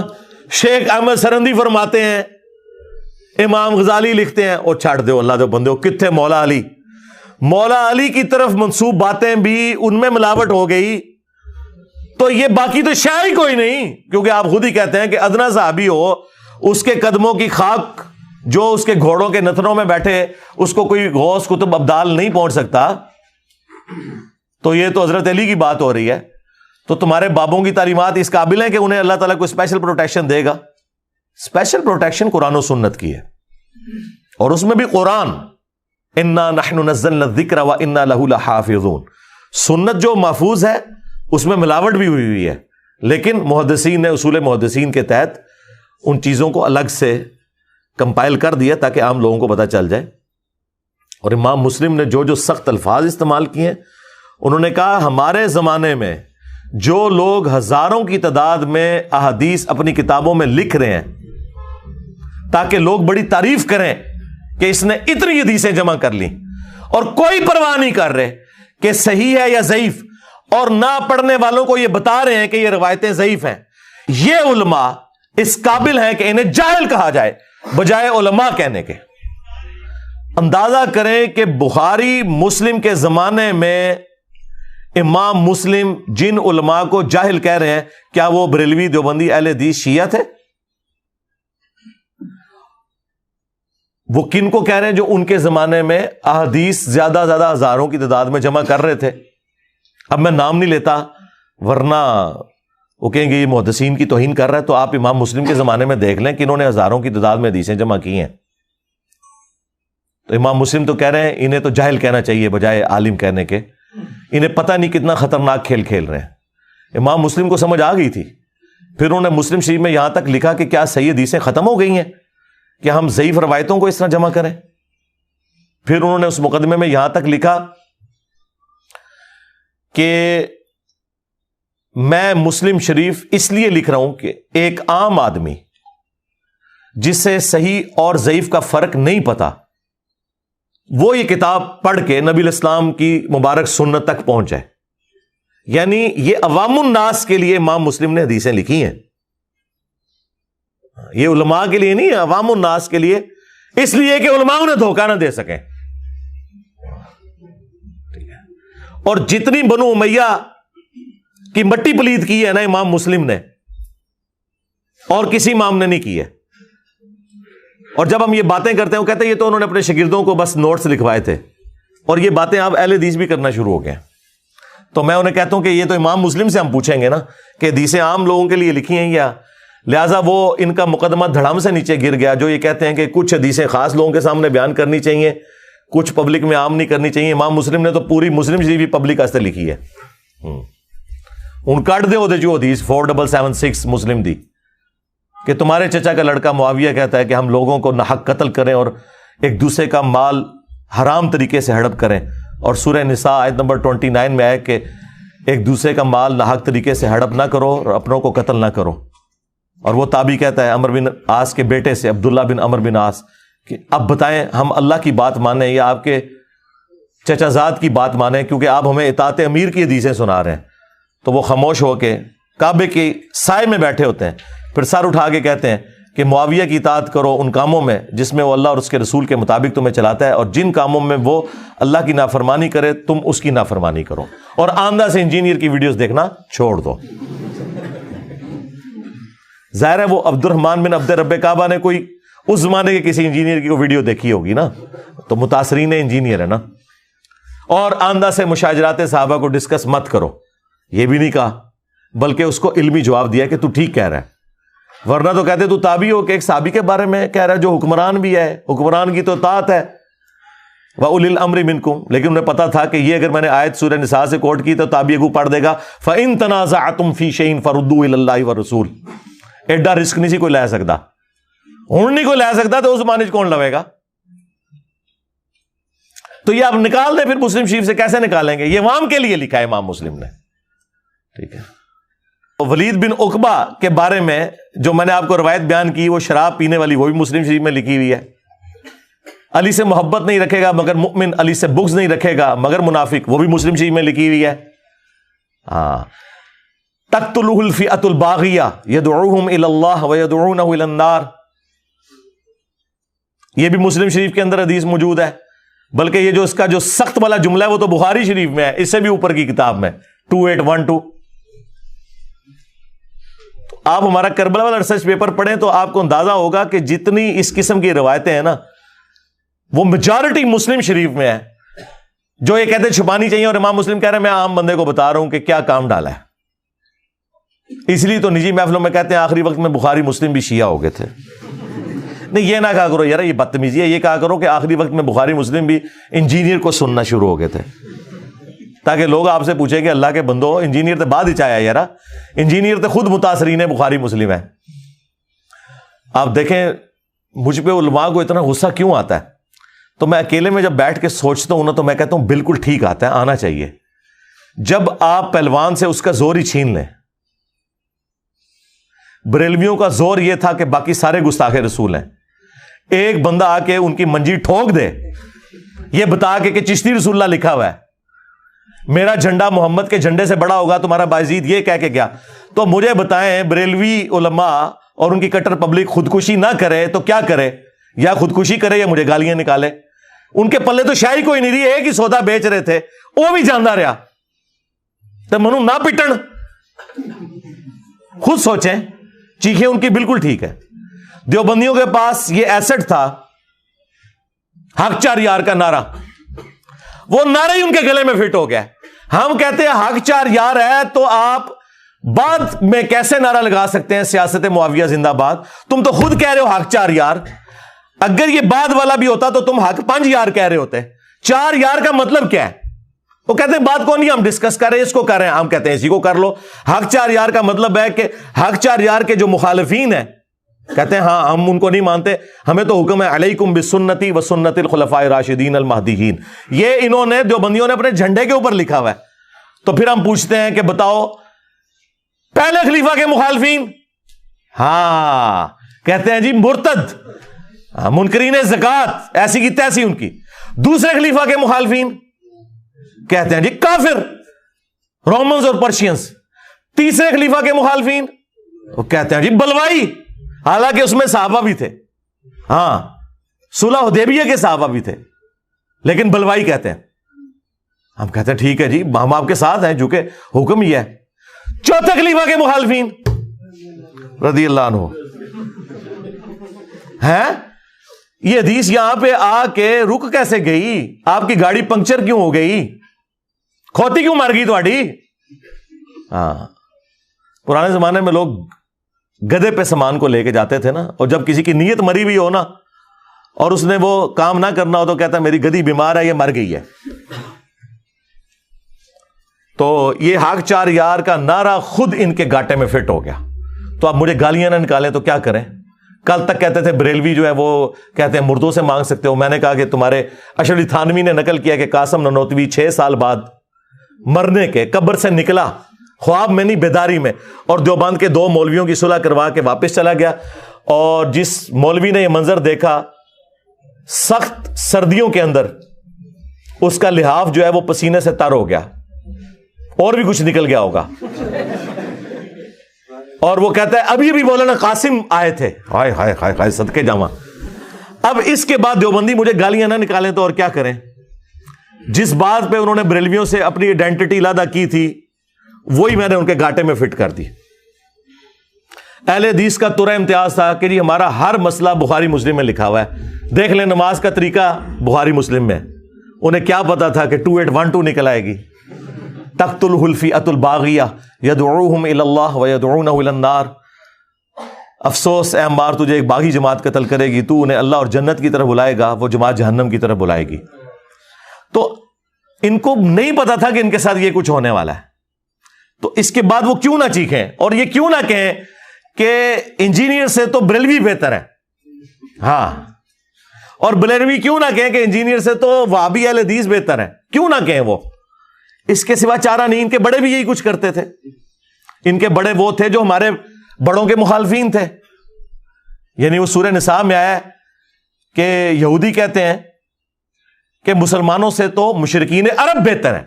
شیخ احمد سرندی فرماتے ہیں, امام غزالی لکھتے ہیں. اور چھاڑ دو اللہ دے بندے, کتنے مولا علی, مولا علی کی طرف منسوب باتیں بھی ان میں ملاوٹ ہو گئی تو یہ باقی تو شے ہی کوئی نہیں، کیونکہ آپ خود ہی کہتے ہیں کہ ادنا صحابی ہو، اس کے قدموں کی خاک جو اس کے گھوڑوں کے نتنوں میں بیٹھے اس کو کوئی غوث قطب ابدال نہیں پہنچ سکتا، تو یہ تو حضرت علی کی بات ہو رہی ہے۔ تو تمہارے بابوں کی تعلیمات اس قابل ہیں کہ انہیں اللہ تعالیٰ کو اسپیشل پروٹیکشن دے گا؟ اسپیشل پروٹیکشن قرآن و سنت کی ہے، اور اس میں بھی قرآن انا نحن نزلنا الذکر وانا لہ لحافظون، سنت جو محفوظ ہے اس میں ملاوٹ بھی ہوئی ہے، لیکن محدثین نے اصول محدثین کے تحت ان چیزوں کو الگ سے کمپائل کر دیا تاکہ عام لوگوں کو پتہ چل جائے۔ اور امام مسلم نے جو جو سخت الفاظ استعمال کیے، انہوں نے کہا ہمارے زمانے میں جو لوگ ہزاروں کی تعداد میں احادیث اپنی کتابوں میں لکھ رہے ہیں تاکہ لوگ بڑی تعریف کریں کہ اس نے اتنی حدیثیں جمع کر لی، اور کوئی پرواہ نہیں کر رہے کہ صحیح ہے یا ضعیف، اور نہ پڑھنے والوں کو یہ بتا رہے ہیں کہ یہ روایتیں ضعیف ہیں، یہ علماء اس قابل ہیں کہ انہیں جاہل کہا جائے بجائے علماء کہنے کے۔ اندازہ کریں کہ بخاری مسلم کے زمانے میں امام مسلم جن علماء کو جاہل کہہ رہے ہیں، کیا وہ بریلوی دیوبندی اہل حدیث شیعہ تھے؟ وہ کن کو کہہ رہے ہیں جو ان کے زمانے میں احادیث زیادہ ہزاروں کی تعداد میں جمع کر رہے تھے؟ اب میں نام نہیں لیتا ورنہ وہ کہیں گے یہ محدثین کی توہین کر رہا ہے، تو آپ امام مسلم کے زمانے میں دیکھ لیں کہ انہوں نے ہزاروں کی تعداد میں حدیثیں جمع کی ہیں۔ تو امام مسلم تو کہہ رہے ہیں انہیں تو جاہل کہنا چاہیے بجائے عالم کہنے کے، انہیں پتہ نہیں کتنا خطرناک کھیل کھیل رہے ہیں۔ امام مسلم کو سمجھ آ گئی تھی، پھر انہوں نے مسلم شریف میں یہاں تک لکھا کہ کیا صحیح حدیثیں ختم ہو گئی ہیں کہ ہم ضعیف روایتوں کو اس طرح جمع کریں؟ پھر انہوں نے اس مقدمے میں یہاں تک لکھا کہ میں مسلم شریف اس لیے لکھ رہا ہوں کہ ایک عام آدمی جسے صحیح اور ضعیف کا فرق نہیں پتا، وہ یہ کتاب پڑھ کے نبی الاسلام کی مبارک سنت تک پہنچ جائے۔ یعنی یہ عوام الناس کے لیے امام مسلم نے حدیثیں لکھی ہیں، یہ علماء کے لیے نہیں، عوام الناس کے لیے، اس لیے کہ علماء انہیں دھوکہ نہ دے سکیں۔ اور جتنی بنو امیہ کی مٹی پلید کی ہے نا امام مسلم نے، اور کسی امام نے نہیں کی ہے۔ اور جب ہم یہ باتیں کرتے ہیں وہ کہتے ہیں یہ تو انہوں نے اپنے شاگردوں کو بس نوٹس لکھوائے تھے، اور یہ باتیں آپ اہل حدیث بھی کرنا شروع ہو گئے ہیں۔ تو میں انہیں کہتا ہوں کہ یہ تو امام مسلم سے ہم پوچھیں گے نا کہ حدیثیں عام لوگوں کے لیے لکھی ہیں یا، لہٰذا وہ ان کا مقدمہ دھڑام سے نیچے گر گیا جو یہ کہتے ہیں کہ کچھ حدیثیں خاص لوگوں کے سامنے بیان کرنی چاہیے، کچھ پبلک میں عام نہیں کرنی چاہیے۔ امام مسلم نے تو پوری مسلم شریف ہی پبلک واسطے لکھی ہے۔ ان کٹ دے ہوتے جو حدیث 4776 مسلم دی کہ تمہارے چچا کا لڑکا معاویہ کہتا ہے کہ ہم لوگوں کو ناحق قتل کریں اور ایک دوسرے کا مال حرام طریقے سے ہڑپ کریں، اور سورہ نساء آیت نمبر 29 میں ہے کہ ایک دوسرے کا مال ناحق طریقے سے ہڑپ نہ کرو اور اپنوں کو قتل نہ کرو۔ اور وہ تابعی کہتا ہے عمر بن عاص کے بیٹے سے، عبداللہ بن عمر بن عاص، کہ اب بتائیں ہم اللہ کی بات مانیں یا آپ کے چچا زاد کی بات مانیں، کیونکہ آپ ہمیں اطاعت امیر کی حدیثیں سنا رہے ہیں۔ تو وہ خاموش ہو کے کعبے کے سائے میں بیٹھے ہوتے ہیں، پھر سر اٹھا کے کہتے ہیں کہ معاویہ کی اطاعت کرو ان کاموں میں جس میں وہ اللہ اور اس کے رسول کے مطابق تمہیں چلاتا ہے، اور جن کاموں میں وہ اللہ کی نافرمانی کرے تم اس کی نافرمانی کرو، اور آندھا سے انجینئر کی ویڈیوز دیکھنا چھوڑ دو۔ ظاہر ہے وہ عبد الرحمن بن عبد رب کعبہ نے کوئی اس زمانے کے کسی انجینئر کی ویڈیو دیکھی ہوگی نا، تو متاثرین انجینئر ہے نا۔ اور آندھا سے مشاجرات صحابہ کو ڈسکس مت کرو، یہ بھی نہیں کہا، بلکہ اس کو علمی جواب دیا کہ تو ٹھیک کہہ رہا ہے، ورنہ تو کہتے تو تابعی ہو کہ ایک صحابی کے بارے میں کہہ رہا ہے جو حکمران بھی ہے، حکمران کی تو اطاعت ہے، وَأُولِي الْأَمْرِ مِنْكُمْ، لیکن انہیں پتا تھا کہ یہ اگر میں نے آیت سورہ نساء سے کوٹ کی تو تابعی کو پڑھ دے گا فَإِن تَنَازَعْتُمْ فِي شَيْءٍ فَرُدُّوهُ إِلَى اللَّهِ وَالرَّسُولِ۔ ایڈا رسک نہیں سی کوئی لے سکتا، ہوں نہیں کوئی لے سکتا تو اس زمانے کون لوے گا؟ تو یہ آپ نکال دیں، پھر مسلم شریف سے کیسے نکالیں گے؟ یہ عوام کے لیے لکھا ہے امام مسلم نے، ٹھیک ہے۔ ولید بن عقبہ کے بارے میں جو میں نے آپ کو روایت بیان کی، وہ شراب پینے والی، وہ بھی مسلم شریف میں لکھی ہوئی ہے۔ علی سے محبت نہیں رکھے گا مگر مؤمن، علی سے بغض نہیں رکھے گا مگر منافق، وہ بھی مسلم شریف میں لکھی ہوئی ہے۔ ہاں، تقتلہ الفئۃ الباغیہ یدعوہم الی اللہ ویدعونہ الی النار، یہ بھی مسلم شریف کے اندر حدیث موجود ہے۔ بلکہ یہ جو اس کا جو سخت والا جملہ ہے وہ تو بخاری شریف میں ہے، اس سے بھی اوپر کی کتاب میں 2812۔ آپ ہمارا کربلا والا ریسرچ پیپر پڑھیں تو آپ کو اندازہ ہوگا کہ جتنی اس قسم کی روایتیں ہیں نا وہ میجارٹی مسلم شریف میں ہے، جو یہ کہتے ہیں چھپانی چاہیے، اور امام مسلم کہہ رہے ہیں میں عام بندے کو بتا رہا ہوں کہ کیا کام ڈالا ہے۔ اس لیے تو نجی محفلوں میں کہتے ہیں آخری وقت میں بخاری مسلم بھی شیعہ ہو گئے تھے۔ نہیں، یہ نہ کہا کرو یار، یہ بدتمیزی ہے، یہ کہا کرو کہ آخری وقت میں بخاری مسلم بھی انجینئر کو سننا شروع ہو گئے تھے، تاکہ لوگ آپ سے پوچھیں کہ اللہ کے بندو انجینئر تو بعد ہی چاہیا یار، انجینئر تو خود متاثرین ہے بخاری مسلم ہے۔ آپ دیکھیں مجھ پہ علماء کو اتنا غصہ کیوں آتا ہے، تو میں اکیلے میں جب بیٹھ کے سوچتا ہوں نا تو میں کہتا ہوں بالکل ٹھیک آتا ہے، آنا چاہیے۔ جب آپ پہلوان سے اس کا زور ہی چھین لیں، بریلویوں کا زور یہ تھا کہ باقی سارے گستاخ رسول ہیں، ایک بندہ آ کے ان کی منجی ٹھوک دے یہ بتا کے کہ چشتی رسول اللہ لکھا ہوا ہے، میرا جھنڈا محمد کے جھنڈے سے بڑا ہوگا تمہارا بایزید، یہ کہہ کے گیا، تو مجھے بتائیں بریلوی علماء اور ان کی کٹر پبلک خودکشی نہ کرے تو کیا کرے؟ یا خودکشی کرے یا مجھے گالیاں نکالے؟ ان کے پلے تو شاہی کوئی نہیں رہی، ایک ہی سودا بیچ رہے تھے، وہ بھی جاندہ رہا، تو منو نہ پٹن۔ خود سوچیں، چیخیں ان کی بالکل ٹھیک ہے۔ دیوبندیوں کے پاس یہ ایسٹ تھا حق چار یار کا نعرہ، وہ نعرہ ہی ان کے گلے میں فٹ ہو گیا۔ ہم کہتے ہیں حق چار یار ہے تو آپ بعد میں کیسے نعرہ لگا سکتے ہیں سیاست معاویہ زندہ باد؟ تم تو خود کہہ رہے ہو حق چار یار، اگر یہ بعد والا بھی ہوتا تو تم حق 5 یار کہہ رہے ہوتے۔ 4 یار کا مطلب کیا ہے؟ وہ کہتے ہیں بات کو نہیں ہم ڈسکس کر رہے ہیں، اس کو کر رہے ہیں، ہم کہتے ہیں اسی کو کر لو۔ حق 4 یار کا مطلب ہے کہ حق 4 یار کے جو مخالفین ہیں کہتے ہیں ہاں ہم ان کو نہیں مانتے، ہمیں تو حکم ہے علیکم بسنتی و سنت الخلفاء الراشدین المہدیین، یہ انہوں نے دیوبندیوں نے اپنے جھنڈے کے اوپر لکھا ہوا ہے۔ تو پھر ہم پوچھتے ہیں کہ بتاؤ پہلے خلیفہ کے مخالفین، ہاں کہتے ہیں جی مرتد، منکرین زکات، ایسی کی تیسی ان کی۔ دوسرے خلیفہ کے مخالفین کہتے ہیں جی کافر، رومنز اور پرشینز۔ تیسرے خلیفہ کے مخالفین وہ کہتے ہیں جی بلوائی، حالانکہ اس میں صحابہ بھی تھے، ہاں صلح حدیبیہ کے صحابہ بھی تھے، لیکن بلوائی کہتے ہیں۔ ہم کہتے ہیں ٹھیک ہے جی ہم آپ کے ساتھ ہیں جو کہ حکم ہی ہے۔ چوتھے خلیفہ کے مخالفین رضی اللہ عنہ ہیں، یہ حدیث یہاں پہ آ کے رک کیسے گئی؟ آپ کی گاڑی پنکچر کیوں ہو گئی؟ کھوتی کیوں مار گئی تھوڑی؟ ہاں پرانے زمانے میں لوگ گدے پہ سامان کو لے کے جاتے تھے نا، اور جب کسی کی نیت مری ہوئی ہو نا اور اس نے وہ کام نہ کرنا ہو تو کہتا ہے میری گدی بیمار ہے، یہ مر گئی ہے۔ تو یہ حق 4 یار کا نعرہ خود ان کے گاٹے میں فٹ ہو گیا۔ تو اب مجھے گالیاں نہ نکالیں تو کیا کریں؟ کل تک کہتے تھے بریلوی جو ہے وہ کہتے ہیں مردوں سے مانگ سکتے ہو، میں نے کہا کہ تمہارے اشرف علی تھانوی نے نقل کیا کہ قاسم ننوتوی 6 سال بعد مرنے کے قبر سے نکلا، خواب میں نہیں بیداری میں، اور دیوبند کے 2 مولویوں کی صلح کروا کے واپس چلا گیا، اور جس مولوی نے یہ منظر دیکھا سخت سردیوں کے اندر اس کا لحاف جو ہے وہ پسینے سے تر ہو گیا، اور بھی کچھ نکل گیا ہوگا، اور وہ کہتا ہے ابھی بھی مولانا قاسم آئے تھے، ہائے ہائے ہائے ہائے صدقے جاواں۔ اب اس کے بعد دیوبندی مجھے گالیاں نہ نکالیں تو اور کیا کریں؟ جس بات پہ انہوں نے بریلویوں سے اپنی آئیڈینٹی علیحدہ کی تھی وہی میں نے ان کے گاٹے میں فٹ کر دی۔ اہل حدیث کا ترا امتیاز تھا کہ جی ہمارا ہر مسئلہ بخاری مسلم میں لکھا ہوا ہے، دیکھ لیں نماز کا طریقہ بخاری مسلم میں۔ انہیں کیا پتا تھا کہ 2812 نکل آئے گی، تقتلہ الفئۃ الباغیہ یدعوہم الی اللہ ویدعونہ الی النار۔ افسوس اے عمار، تجھے ایک باغی جماعت قتل کرے گی، تو انہیں اللہ اور جنت کی طرف بلائے گا، وہ جماعت جہنم کی طرف بلائے گی۔ تو ان کو نہیں پتا تھا کہ ان کے ساتھ یہ کچھ ہونے والا ہے، تو اس کے بعد وہ کیوں نہ چیخیں اور یہ کیوں نہ کہیں کہ انجینئر سے تو بریلوی بہتر ہے، ہاں، اور بریلوی کیوں نہ کہیں کہ انجینئر سے تو وہابی اہل حدیث بہتر ہے، کیوں نہ کہیں؟ وہ اس کے سوا چارہ نہیں۔ ان کے بڑے بھی یہی کچھ کرتے تھے، ان کے بڑے وہ تھے جو ہمارے بڑوں کے مخالفین تھے، یعنی وہ سورہ نساء میں آیا ہے کہ یہودی کہتے ہیں کہ مسلمانوں سے تو مشرکین عرب بہتر ہیں،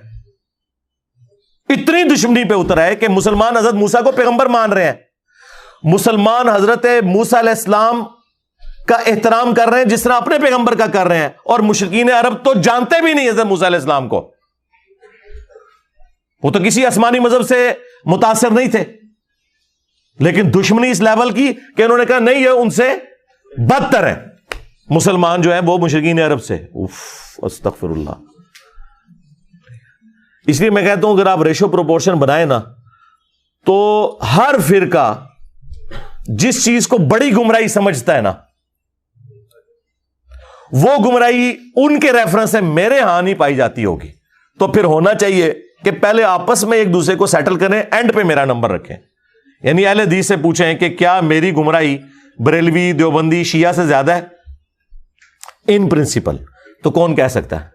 اتنی دشمنی پہ اتر ہے کہ مسلمان حضرت موسیٰ کو پیغمبر مان رہے ہیں، مسلمان حضرت موسیٰ علیہ السلام کا احترام کر رہے ہیں جس طرح اپنے پیغمبر کا کر رہے ہیں, اور مشرکین عرب تو جانتے بھی نہیں حضرت موسیٰ علیہ السلام کو, وہ تو کسی آسمانی مذہب سے متاثر نہیں تھے, لیکن دشمنی اس لیول کی کہ انہوں نے کہا نہیں یہ ان سے بدتر ہے مسلمان جو ہیں وہ مشرکین عرب سے. استغفر اللہ. اس لیے میں کہتا ہوں اگر آپ ریشو پروپورشن بنائیں نا تو ہر فرقہ جس چیز کو بڑی گمراہی سمجھتا ہے نا وہ گمراہی ان کے ریفرنس سے میرے ہاں نہیں پائی جاتی ہوگی. تو پھر ہونا چاہیے کہ پہلے آپس میں ایک دوسرے کو سیٹل کریں, اینڈ پہ میرا نمبر رکھیں. یعنی اہل حدیث سے پوچھیں کہ کیا میری گمراہی بریلوی, دیوبندی, شیعہ سے زیادہ ہے ان پرنسپل؟ تو کون کہہ سکتا ہے؟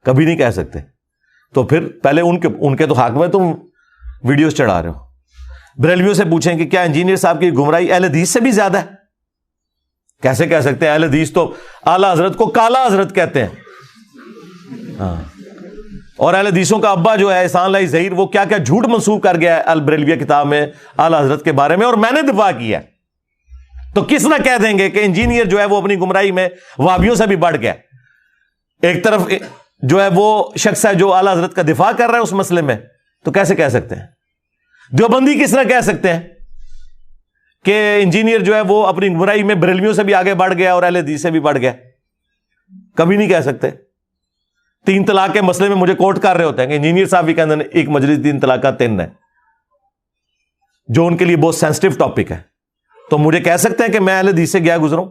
کبھی نہیں کہہ سکتے. تو پھر پہلے ان کے تو حق میں تم ویڈیوز چڑھا رہے ہو. بریلویوں سے پوچھیں کہ کیا انجینئر صاحب کی گمراہی اہل حدیث سے بھی زیادہ ہے؟ کیسے کہہ سکتے ہیں؟ اہل حدیث تو اعلی حضرت کو کالا حضرت کہتے ہیں. ہاں, اور اہل حدیثوں کا ابا جو ہے احسان اللہ ظہیر وہ کیا کیا جھوٹ منسوب کر گیا ہے البریلویہ کتاب میں اعلی حضرت کے بارے میں, اور میں نے دفاع کیا. تو کس نہ کہہ دیں گے کہ انجینئر جو ہے وہ اپنی گمراہی میں وہابیوں سے بھی بڑھ گیا. ایک طرف جو ہے وہ شخص ہے جو اعلی حضرت کا دفاع کر رہا ہے اس مسئلے میں, تو کیسے کہہ سکتے ہیں؟ دیوبندی کس طرح کہہ سکتے ہیں کہ انجینئر جو ہے وہ اپنی گمراہی میں بریلویوں سے بھی آگے بڑھ گیا اور اہل حدیث سے بھی بڑھ گیا؟ کبھی نہیں کہہ سکتے. 3 طلاق کے مسئلے میں مجھے کوٹ کر رہے ہوتے ہیں کہ انجینئر صاحب بھی کہتے ہیں ایک مجلس 3 طلاق 3 ہے, جو ان کے لیے بہت سینسٹیو ٹاپک ہے. تو مجھے کہہ سکتے ہیں کہ میں اہل حدیث سے گیا گزروں؟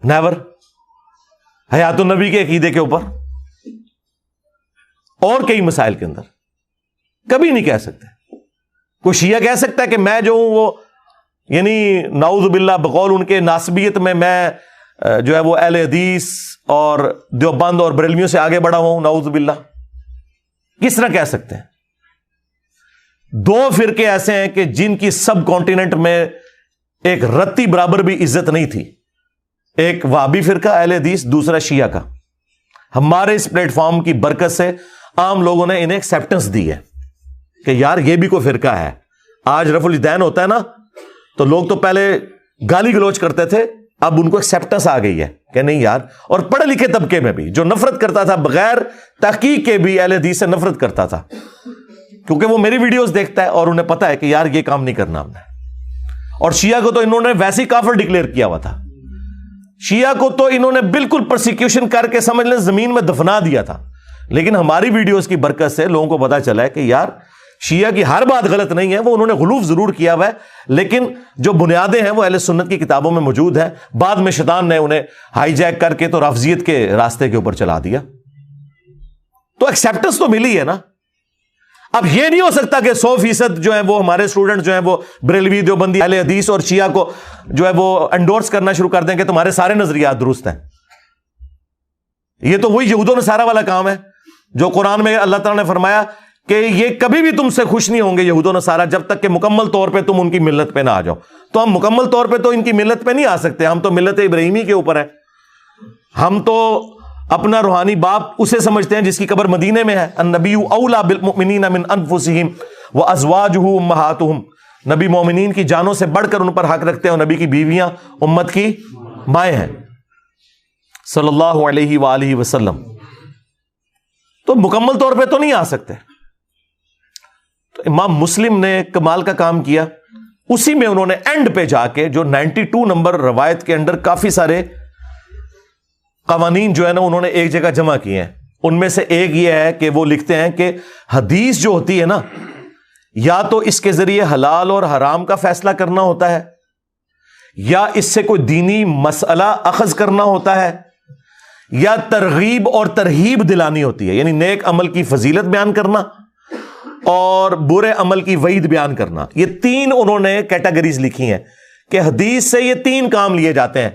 نیور. حیات النبی کے عقیدے کے اوپر اور کئی مسائل کے اندر کبھی نہیں کہہ سکتے. کوئی شیعہ کہہ سکتا ہے کہ میں جو ہوں وہ یعنی نعوذ باللہ بقول ان کے ناسبیت میں جو ہے وہ اہل حدیث اور دیوبند اور بریلویوں سے آگے بڑھا ہوں؟ نعوذ باللہ. کس طرح کہہ سکتے ہیں؟ 2 فرقے ایسے ہیں کہ جن کی سب کانٹیننٹ میں ایک رتی برابر بھی عزت نہیں تھی. ایک وہابی فرقہ اہل حدیث, دوسرا شیعہ کا. ہمارے اس پلیٹ فارم کی برکت سے عام لوگوں نے انہیں ایکسیپٹنس دی ہے کہ یار یہ بھی کوئی فرقہ ہے. آج رفع الیدین ہوتا ہے نا تو لوگ تو پہلے گالی گلوچ کرتے تھے, اب ان کو ایکسیپٹنس آ گئی ہے کہ نہیں یار. اور پڑھے لکھے طبقے میں بھی جو نفرت کرتا تھا بغیر تحقیق کے بھی اہل حدیث سے نفرت کرتا تھا, کیونکہ وہ میری ویڈیوز دیکھتا ہے اور انہیں پتا ہے کہ یار یہ کام نہیں کرنا ہم نے. اور شیعہ کو تو انہوں نے ویسے ہی کافر ڈکلیئر کیا ہوا تھا. شیعہ کو تو انہوں نے بالکل پرسیکیوشن کر کے سمجھ لیں زمین میں دفنا دیا تھا. لیکن ہماری ویڈیوز کی برکت سے لوگوں کو پتا چلا ہے کہ یار شیعہ کی ہر بات غلط نہیں ہے, وہ انہوں نے غلوف ضرور کیا ہوا ہے, لیکن جو بنیادیں ہیں وہ اہل سنت کی کتابوں میں موجود ہیں. بعد میں شیطان نے انہیں ہائی جیک کر کے تو رافضیت کے راستے کے اوپر چلا دیا. تو ایکسیپٹنس تو ملی ہے نا. اب یہ نہیں ہو سکتا کہ 100% جو ہے وہ ہمارے اسٹوڈنٹ جو ہیں وہ بریلوی, دیوبندی, اہل حدیث اور شیعہ کو جو ہے وہ انڈورس کرنا شروع کر دیں کہ تمہارے سارے نظریات درست ہیں. یہ تو وہی یہود و نصارہ والا کام ہے جو قرآن میں اللہ تعالیٰ نے فرمایا کہ یہ کبھی بھی تم سے خوش نہیں ہوں گے یہود و نصارہ جب تک کہ مکمل طور پہ تم ان کی ملت پہ نہ آ جاؤ. تو ہم مکمل طور پہ تو ان کی ملت پہ نہیں آ سکتے, ہم تو ملت ابراہیمی کے اوپر ہیں. ہم تو اپنا روحانی باپ اسے سمجھتے ہیں جس کی قبر مدینے میں ہے. النبی اولا بالمؤمنین من انفسہم وازواجہ امہاتہم. نبی مومنین کی جانوں سے بڑھ کر ان پر حق رکھتے ہیں, اور نبی کی بیویاں امت کی مائیں ہیں صلی اللہ علیہ وآلہ وسلم. تو مکمل طور پہ تو نہیں آ سکتے. تو امام مسلم نے کمال کا کام کیا, اسی میں انہوں نے اینڈ پہ جا کے جو 92 نمبر روایت کے اندر کافی سارے قوانین جو ہے نا انہوں نے ایک جگہ جمع کیے ہیں. ان میں سے ایک یہ ہے کہ وہ لکھتے ہیں کہ حدیث جو ہوتی ہے نا یا تو اس کے ذریعے حلال اور حرام کا فیصلہ کرنا ہوتا ہے, یا اس سے کوئی دینی مسئلہ اخذ کرنا ہوتا ہے, یا ترغیب اور ترہیب دلانی ہوتی ہے, یعنی نیک عمل کی فضیلت بیان کرنا اور برے عمل کی وعید بیان کرنا. یہ 3 انہوں نے کیٹیگریز لکھی ہیں کہ حدیث سے یہ 3 کام لیے جاتے ہیں.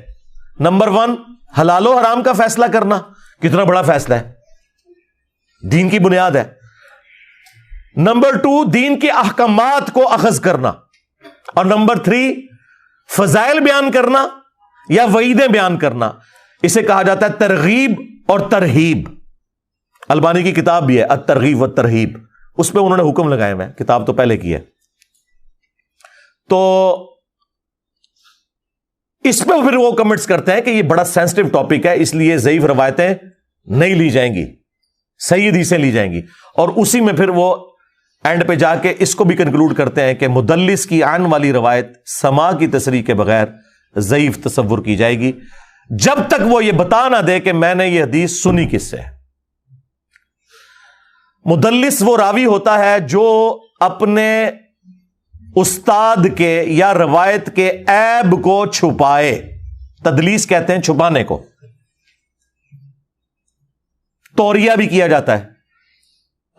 نمبر 1 حلال و حرام کا فیصلہ کرنا. کتنا بڑا فیصلہ ہے, دین کی بنیاد ہے. نمبر 2 دین کے احکامات کو اخذ کرنا. اور نمبر 3 فضائل بیان کرنا یا وعیدیں بیان کرنا. اسے کہا جاتا ہے ترغیب اور ترہیب. البانی کی کتاب بھی ہے الترغیب والترہیب, اس پہ انہوں نے حکم لگائے ہوئے ہیں, کتاب تو پہلے کی ہے. تو اس پہ پھر وہ کمنٹس کرتے ہیں کہ یہ بڑا سینسٹیو ٹاپک ہے، اس لیے ضعیف روایتیں نہیں لی جائیں گی، صحیح حدیثیں لی جائیں گی، اور اسی میں پھر وہ اینڈ پہ جا کے اس کو بھی کنکلوڈ کرتے ہیں کہ مدلس کی عن والی روایت سماع کی تصریح کے بغیر ضعیف تصور کی جائے گی، جب تک وہ یہ بتا نہ دے کہ میں نے یہ حدیث سنی کس سے۔ مدلس وہ راوی ہوتا ہے جو اپنے استاد کے یا روایت کے عیب کو چھپائے، تدلیس کہتے ہیں چھپانے کو۔ توریہ بھی کیا جاتا ہے،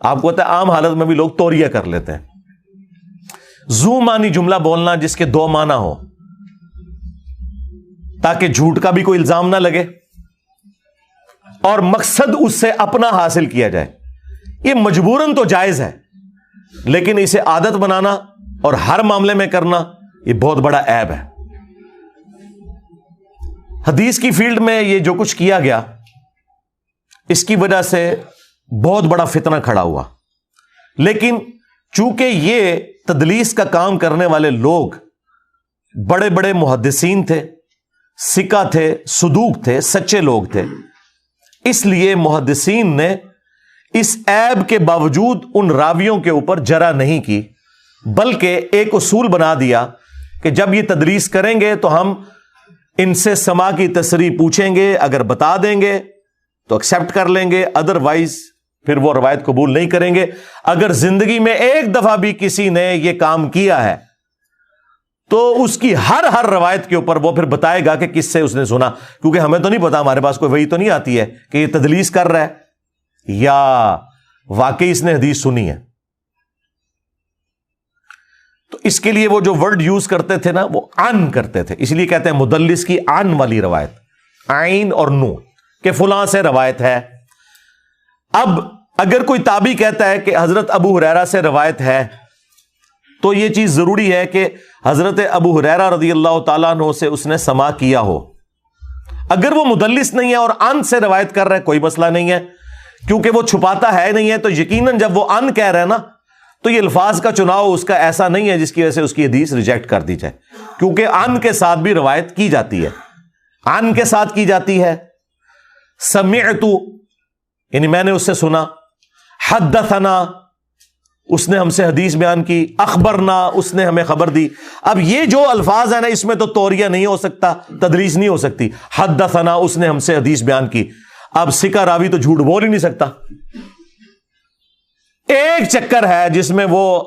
آپ کو پتا ہے عام حالت میں بھی لوگ توریہ کر لیتے ہیں، زو معنی جملہ بولنا جس کے دو معنی ہو، تاکہ جھوٹ کا بھی کوئی الزام نہ لگے اور مقصد اس سے اپنا حاصل کیا جائے۔ یہ مجبوراً تو جائز ہے، لیکن اسے عادت بنانا اور ہر معاملے میں کرنا یہ بہت بڑا عیب ہے۔ حدیث کی فیلڈ میں یہ جو کچھ کیا گیا، اس کی وجہ سے بہت بڑا فتنہ کھڑا ہوا، لیکن چونکہ یہ تدلیس کا کام کرنے والے لوگ بڑے بڑے محدثین تھے، ثقہ تھے، صدوق تھے، سچے لوگ تھے، اس لیے محدثین نے اس عیب کے باوجود ان راویوں کے اوپر جرح نہیں کی، بلکہ ایک اصول بنا دیا کہ جب یہ تدلیس کریں گے تو ہم ان سے سماع کی تصریح پوچھیں گے، اگر بتا دیں گے تو ایکسپٹ کر لیں گے، ادروائز پھر وہ روایت قبول نہیں کریں گے۔ اگر زندگی میں ایک دفعہ بھی کسی نے یہ کام کیا ہے تو اس کی ہر روایت کے اوپر وہ پھر بتائے گا کہ کس سے اس نے سنا، کیونکہ ہمیں تو نہیں پتا، ہمارے پاس کوئی وحی تو نہیں آتی ہے کہ یہ تدلیس کر رہا ہے یا واقعی اس نے حدیث سنی ہے۔ تو اس کے لیے وہ جو ورڈ یوز کرتے تھے نا، وہ عن کرتے تھے، اس لیے کہتے ہیں مدلس کی عن والی روایت، عین اور نون، کہ فلاں سے روایت ہے۔ اب اگر کوئی تابعی کہتا ہے کہ حضرت ابو ہریرہ سے روایت ہے، تو یہ چیز ضروری ہے کہ حضرت ابو ہریرہ رضی اللہ تعالیٰ عنہ سے اس نے سماع کیا ہو۔ اگر وہ مدلس نہیں ہے اور عن سے روایت کر رہا ہے، کوئی مسئلہ نہیں ہے، کیونکہ وہ چھپاتا ہے نہیں ہے، تو یقیناً جب وہ عن کہہ رہا ہے نا، تو یہ الفاظ کا چناؤ اس کا ایسا نہیں ہے جس کی وجہ سے اس کی حدیث ریجیکٹ کر دی جائے، کیونکہ عن کے ساتھ بھی روایت کی جاتی ہے۔ عن کے ساتھ کی جاتی ہے سمعت، یعنی میں نے اس سے سنا، حدثنا، اس نے ہم سے حدیث بیان کی، اخبرنا، اس نے ہمیں خبر دی۔ اب یہ جو الفاظ ہیں نا، اس میں تو توریہ نہیں ہو سکتا، تدلیس نہیں ہو سکتی۔ حدثنا، اس نے ہم سے حدیث بیان کی۔ اب ثقہ راوی تو جھوٹ بول ہی نہیں سکتا۔ ایک چکر ہے جس میں وہ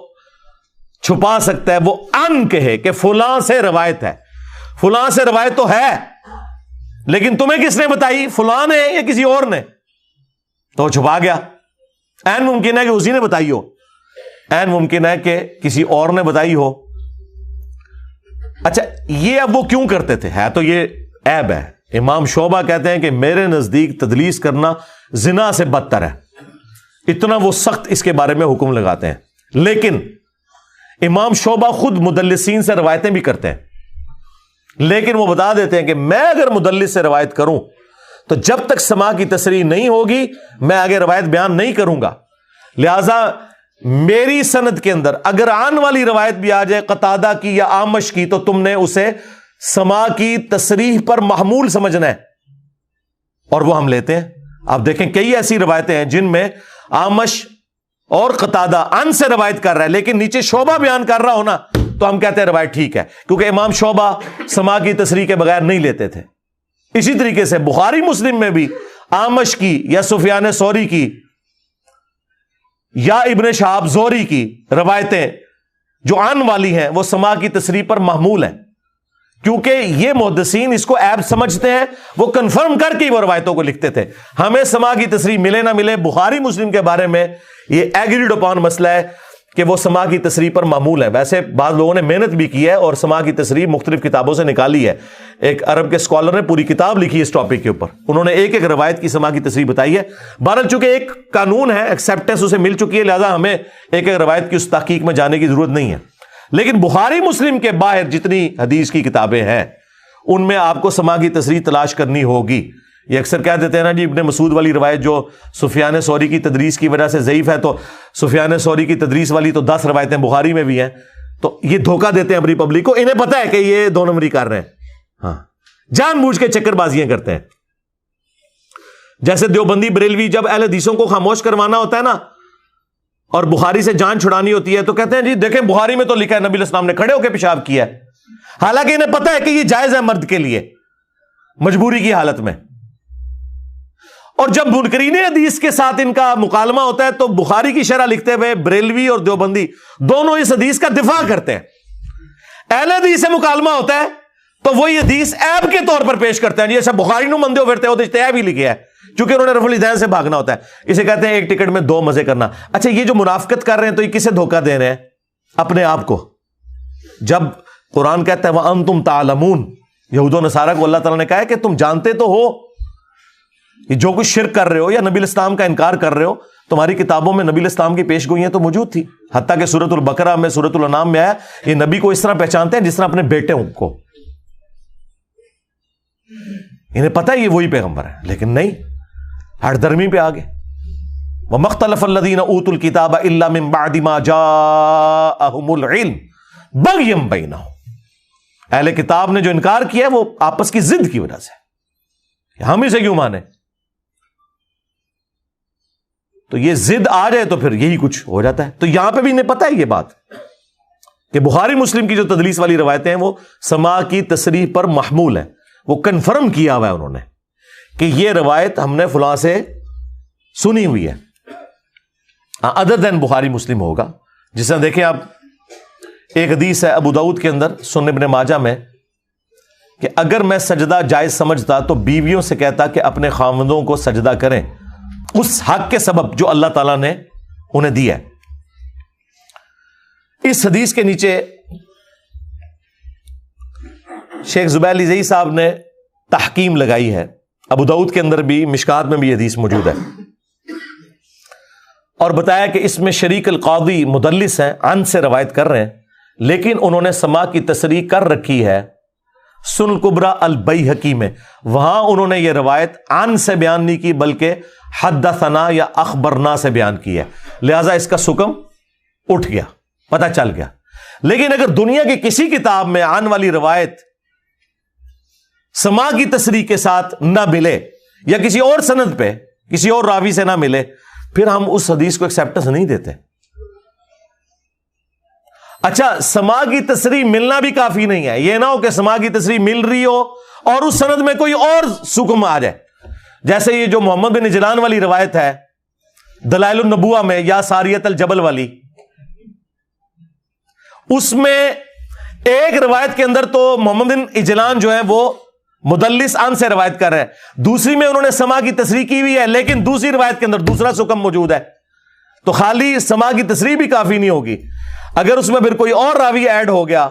چھپا سکتا ہے، وہ ان کہے کہ فلاں سے روایت ہے، فلاں سے روایت تو ہے، لیکن تمہیں کس نے بتائی، فلاں نے یا کسی اور نے؟ تو چھپا گیا۔ این ممکن ہے کہ اسی نے بتائی ہو، این ممکن ہے کہ کسی اور نے بتائی ہو۔ اچھا، یہ اب وہ کیوں کرتے تھے؟ ہے تو یہ عیب ہے۔ امام شعبہ کہتے ہیں کہ میرے نزدیک تدلیس کرنا زنا سے بدتر ہے، اتنا وہ سخت اس کے بارے میں حکم لگاتے ہیں۔ لیکن امام شعبہ خود مدلسین سے روایتیں بھی کرتے ہیں، لیکن وہ بتا دیتے ہیں کہ میں اگر مدلس سے روایت کروں تو جب تک سماع کی تصریح نہیں ہوگی میں آگے روایت بیان نہیں کروں گا، لہذا میری سند کے اندر اگر عن والی روایت بھی آ جائے قتادہ کی یا آمش کی، تو تم نے اسے سماع کی تصریح پر محمول سمجھنا ہے، اور وہ ہم لیتے ہیں۔ آپ دیکھیں کئی ایسی روایتیں ہیں جن میں آمش اور قتادہ عن سے روایت کر رہا ہے، لیکن نیچے شعبہ بیان کر رہا ہونا تو ہم کہتے ہیں روایت ٹھیک ہے، کیونکہ امام شعبہ سماع کی تصریح کے بغیر نہیں لیتے تھے۔ اسی طریقے سے بخاری مسلم میں بھی آمش کی یا سفیان ثوری کی یا ابن شہاب زہری کی روایتیں جو عن والی ہیں وہ سماع کی تصریح پر محمول ہیں، کیونکہ یہ محدثین اس کو عیب سمجھتے ہیں، وہ کنفرم کر کے وہ روایتوں کو لکھتے تھے۔ ہمیں سماع کی تصریح ملے نہ ملے، بخاری مسلم کے بارے میں یہ ایگریڈ اپان مسئلہ ہے کہ وہ سماع کی تصریح پر معمول ہے۔ ویسے بعض لوگوں نے محنت بھی کی ہے اور سماع کی تصریح مختلف کتابوں سے نکالی ہے۔ ایک عرب کے اسکالر نے پوری کتاب لکھی ہے اس ٹاپک کے اوپر، انہوں نے ایک ایک روایت کی سماع کی تصریح بتائی ہے۔ بہرحال چونکہ ایک قانون ہے، ایکسیپٹنس اسے مل چکی ہے، لہذا ہمیں ایک ایک روایت کی اس تحقیق میں جانے کی ضرورت نہیں ہے۔ لیکن بخاری مسلم کے باہر جتنی حدیث کی کتابیں ہیں ان میں آپ کو سماع کی تصریح تلاش کرنی ہوگی۔ یہ اکثر کہہ دیتے ہیں نا جی ابن مسعود والی روایت جو سفیان ثوری کی تدریس کی وجہ سے ضعیف ہے، تو سفیان ثوری کی تدریس والی تو 10 روایتیں بخاری میں بھی ہیں، تو یہ دھوکہ دیتے ہیں اپنی پبلک کو، انہیں پتہ ہے کہ یہ 2 نمبری کر رہے ہیں۔ ہاں جان بوجھ کے چکر بازیاں کرتے ہیں. جیسے دیوبندی بریلوی جب اہل حدیثوں کو خاموش کروانا ہوتا ہے نا اور بخاری سے جان چھڑانی ہوتی ہے تو کہتے ہیں جی دیکھیں بخاری میں تو لکھا ہے نبی علیہ السلام نے کھڑے ہو کے پیشاب کیا ہے، حالانکہ انہیں پتا ہے کہ یہ جائز ہے مرد کے لیے مجبوری کی حالت میں. اور جب منکرین حدیث کے ساتھ ان کا مکالمہ ہوتا ہے تو بخاری کی شرح لکھتے ہوئے بریلوی اور دیوبندی دونوں اس حدیث کا دفاع کرتے ہیں. اہل حدیث سے مکالمہ ہوتا ہے تو وہی حدیث عیب کے طور پر پیش کرتے ہیں، جی ایسا بخاری نو مندے ہو پھرتے ہو تو عیب ہی لکھا ہے، چونکہ انہوں نے رفع الدین سے بھاگنا ہوتا ہے. اسے کہتے ہیں ایک ٹکٹ میں دو مزے کرنا. اچھا یہ جو منافقت کر رہے ہیں تو یہ کسے دھوکہ دے رہے ہیں؟ اپنے آپ کو. جب قرآن کہتا ہے وَأَنْتُمْ تَعْلَمُونَ، یہود و نصارہ کو اللہ تعالیٰ نے کہا ہے کہ تم جانتے تو ہو یہ جو کچھ شرک کر رہے ہو یا نبی علیہ السلام کا انکار کر رہے ہو، تمہاری کتابوں میں نبی علیہ السلام کی پیش گوئیاں تو موجود تھی. حتیٰ کہ سورۃ البقرہ میں سورۃ الانعام میں آیا یہ نبی کو اس طرح پہچانتے ہیں جس طرح اپنے بیٹے کو. انہیں پتہ ہے یہ وہی پیغمبر ہے، لیکن نہیں، ہٹ درمی پہ آگے. وَمَا اخْتَلَفَ الَّذِينَ أُوتُوا الْكِتَابَ إِلَّا مِن بَعْدِ مَا جَاءَهُمُ الْعِلْمُ بَغْيًا بَيْنَهُمْ. اہل کتاب نے جو انکار کیا ہے وہ آپس کی ضد کی وجہ سے، ہم اسے کیوں مانے؟ تو یہ ضد آ جائے تو پھر یہی کچھ ہو جاتا ہے. تو یہاں پہ بھی انہیں پتہ ہے یہ بات کہ بخاری مسلم کی جو تدلیس والی روایتیں ہیں وہ سماع کی تصریح پر محمول ہے. وہ کنفرم کیا ہوا ہے انہوں نے کہ یہ روایت ہم نے فلاں سے سنی ہوئی ہے، ادر دین بخاری مسلم ہوگا. جس طرح دیکھیں آپ ایک حدیث ہے ابو داؤد کے اندر، سنن ابن ماجہ میں، کہ اگر میں سجدہ جائز سمجھتا تو بیویوں سے کہتا کہ اپنے خاوندوں کو سجدہ کریں اس حق کے سبب جو اللہ تعالیٰ نے انہیں دیا ہے. اس حدیث کے نیچے شیخ زبیر علی زئی صاحب نے تحکیم لگائی ہے. ابو داؤد کے اندر بھی مشکات میں بھی یہ حدیث موجود ہے، اور بتایا کہ اس میں شریک القاضی مدلس ہیں، عن سے روایت کر رہے ہیں، لیکن انہوں نے سماع کی تصریح کر رکھی ہے سنن الکبریٰ البیہقی میں. وہاں انہوں نے یہ روایت عن سے بیان نہیں کی بلکہ حدثنا یا اخبرنا سے بیان کی ہے، لہذا اس کا حکم اٹھ گیا، پتہ چل گیا. لیکن اگر دنیا کی کسی کتاب میں عن والی روایت سماع کی تصریح کے ساتھ نہ ملے یا کسی اور سند پہ کسی اور راوی سے نہ ملے، پھر ہم اس حدیث کو ایکسیپٹنس نہیں دیتے. اچھا سماع کی تصریح ملنا بھی کافی نہیں ہے، یہ نہ ہو کہ سماع کی تصریح مل رہی ہو اور اس سند میں کوئی اور حکم آ جائے. جیسے یہ جو محمد بن اجلان والی روایت ہے دلائل النبوہ میں یا ساریت الجبل والی، اس میں ایک روایت کے اندر تو محمد بن اجلان جو ہے وہ مدلس عن سے روایت کر رہے ہیں، دوسری میں انہوں نے سماع کی تصریح کی ہوئی ہے لیکن دوسری روایت کے اندر دوسرا حکم موجود ہے. تو خالی سماع کی تصریح بھی کافی نہیں ہوگی، اگر اس میں پھر کوئی اور راوی ایڈ ہو گیا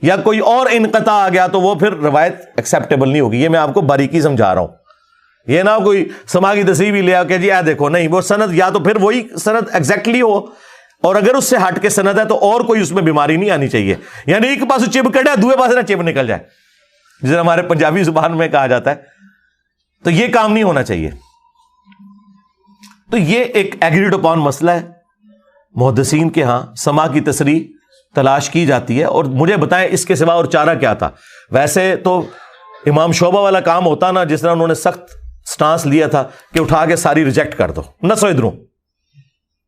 یا کوئی اور انقطاع آ گیا تو وہ پھر روایت ایکسیپٹیبل نہیں ہوگی. یہ میں آپ کو باریکی سمجھا رہا ہوں، یہ نہ کوئی سماع کی تصریح بھی لیا کہ جی دیکھو، نہیں، وہ سند یا تو پھر وہی سند ایگزیکٹلی ہو، اور اگر اس سے ہٹ کے سند ہے تو اور کوئی اس میں بیماری نہیں آنی چاہیے. یعنی ایک پاس چپ کٹے دوسرے پاس نہ چپ نکل جائے، جسے ہمارے پنجابی زبان میں کہا جاتا ہے. تو یہ کام نہیں ہونا چاہیے. تو یہ ایک ایگریڈ اپون مسئلہ ہے، محدثین کے ہاں سماع کی تصریح تلاش کی جاتی ہے. اور مجھے بتائیں اس کے سوا اور چارہ کیا تھا؟ ویسے تو امام شعبہ والا کام ہوتا نا، جس طرح انہوں نے سخت سٹانس لیا تھا کہ اٹھا کے ساری ریجیکٹ کر دو، نہ سو ادھروں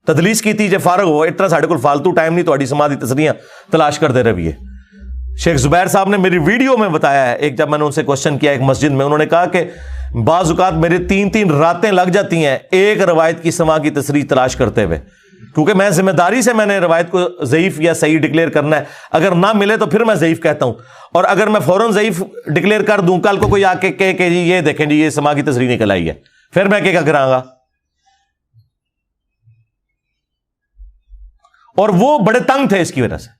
تدلیس کی تھی جے فارغ ہو، اتنا ساڑھے کو فالتو ٹائم نہیں تو سماعی تصریحاں تلاش کرتے رہیے. شیخ زبیر صاحب نے میری ویڈیو میں بتایا ہے، ایک جب میں نے ان سے کوشچن کیا ایک مسجد میں، انہوں نے کہا کہ بعض اوقات میرے 3 راتیں لگ جاتی ہیں ایک روایت کی سماع کی تصریح تلاش کرتے ہوئے، کیونکہ میں ذمہ داری سے میں نے روایت کو ضعیف یا صحیح ڈکلیئر کرنا ہے. اگر نہ ملے تو پھر میں ضعیف کہتا ہوں، اور اگر میں فوراً ضعیف ڈکلیئر کر دوں، کل کو کوئی آ کے کہے کہ جی یہ دیکھیں جی یہ سماع کی تصریح نکل آئی ہے، پھر میں کیا کراں گا؟ اور وہ بڑے تنگ تھے اس کی وجہ سے.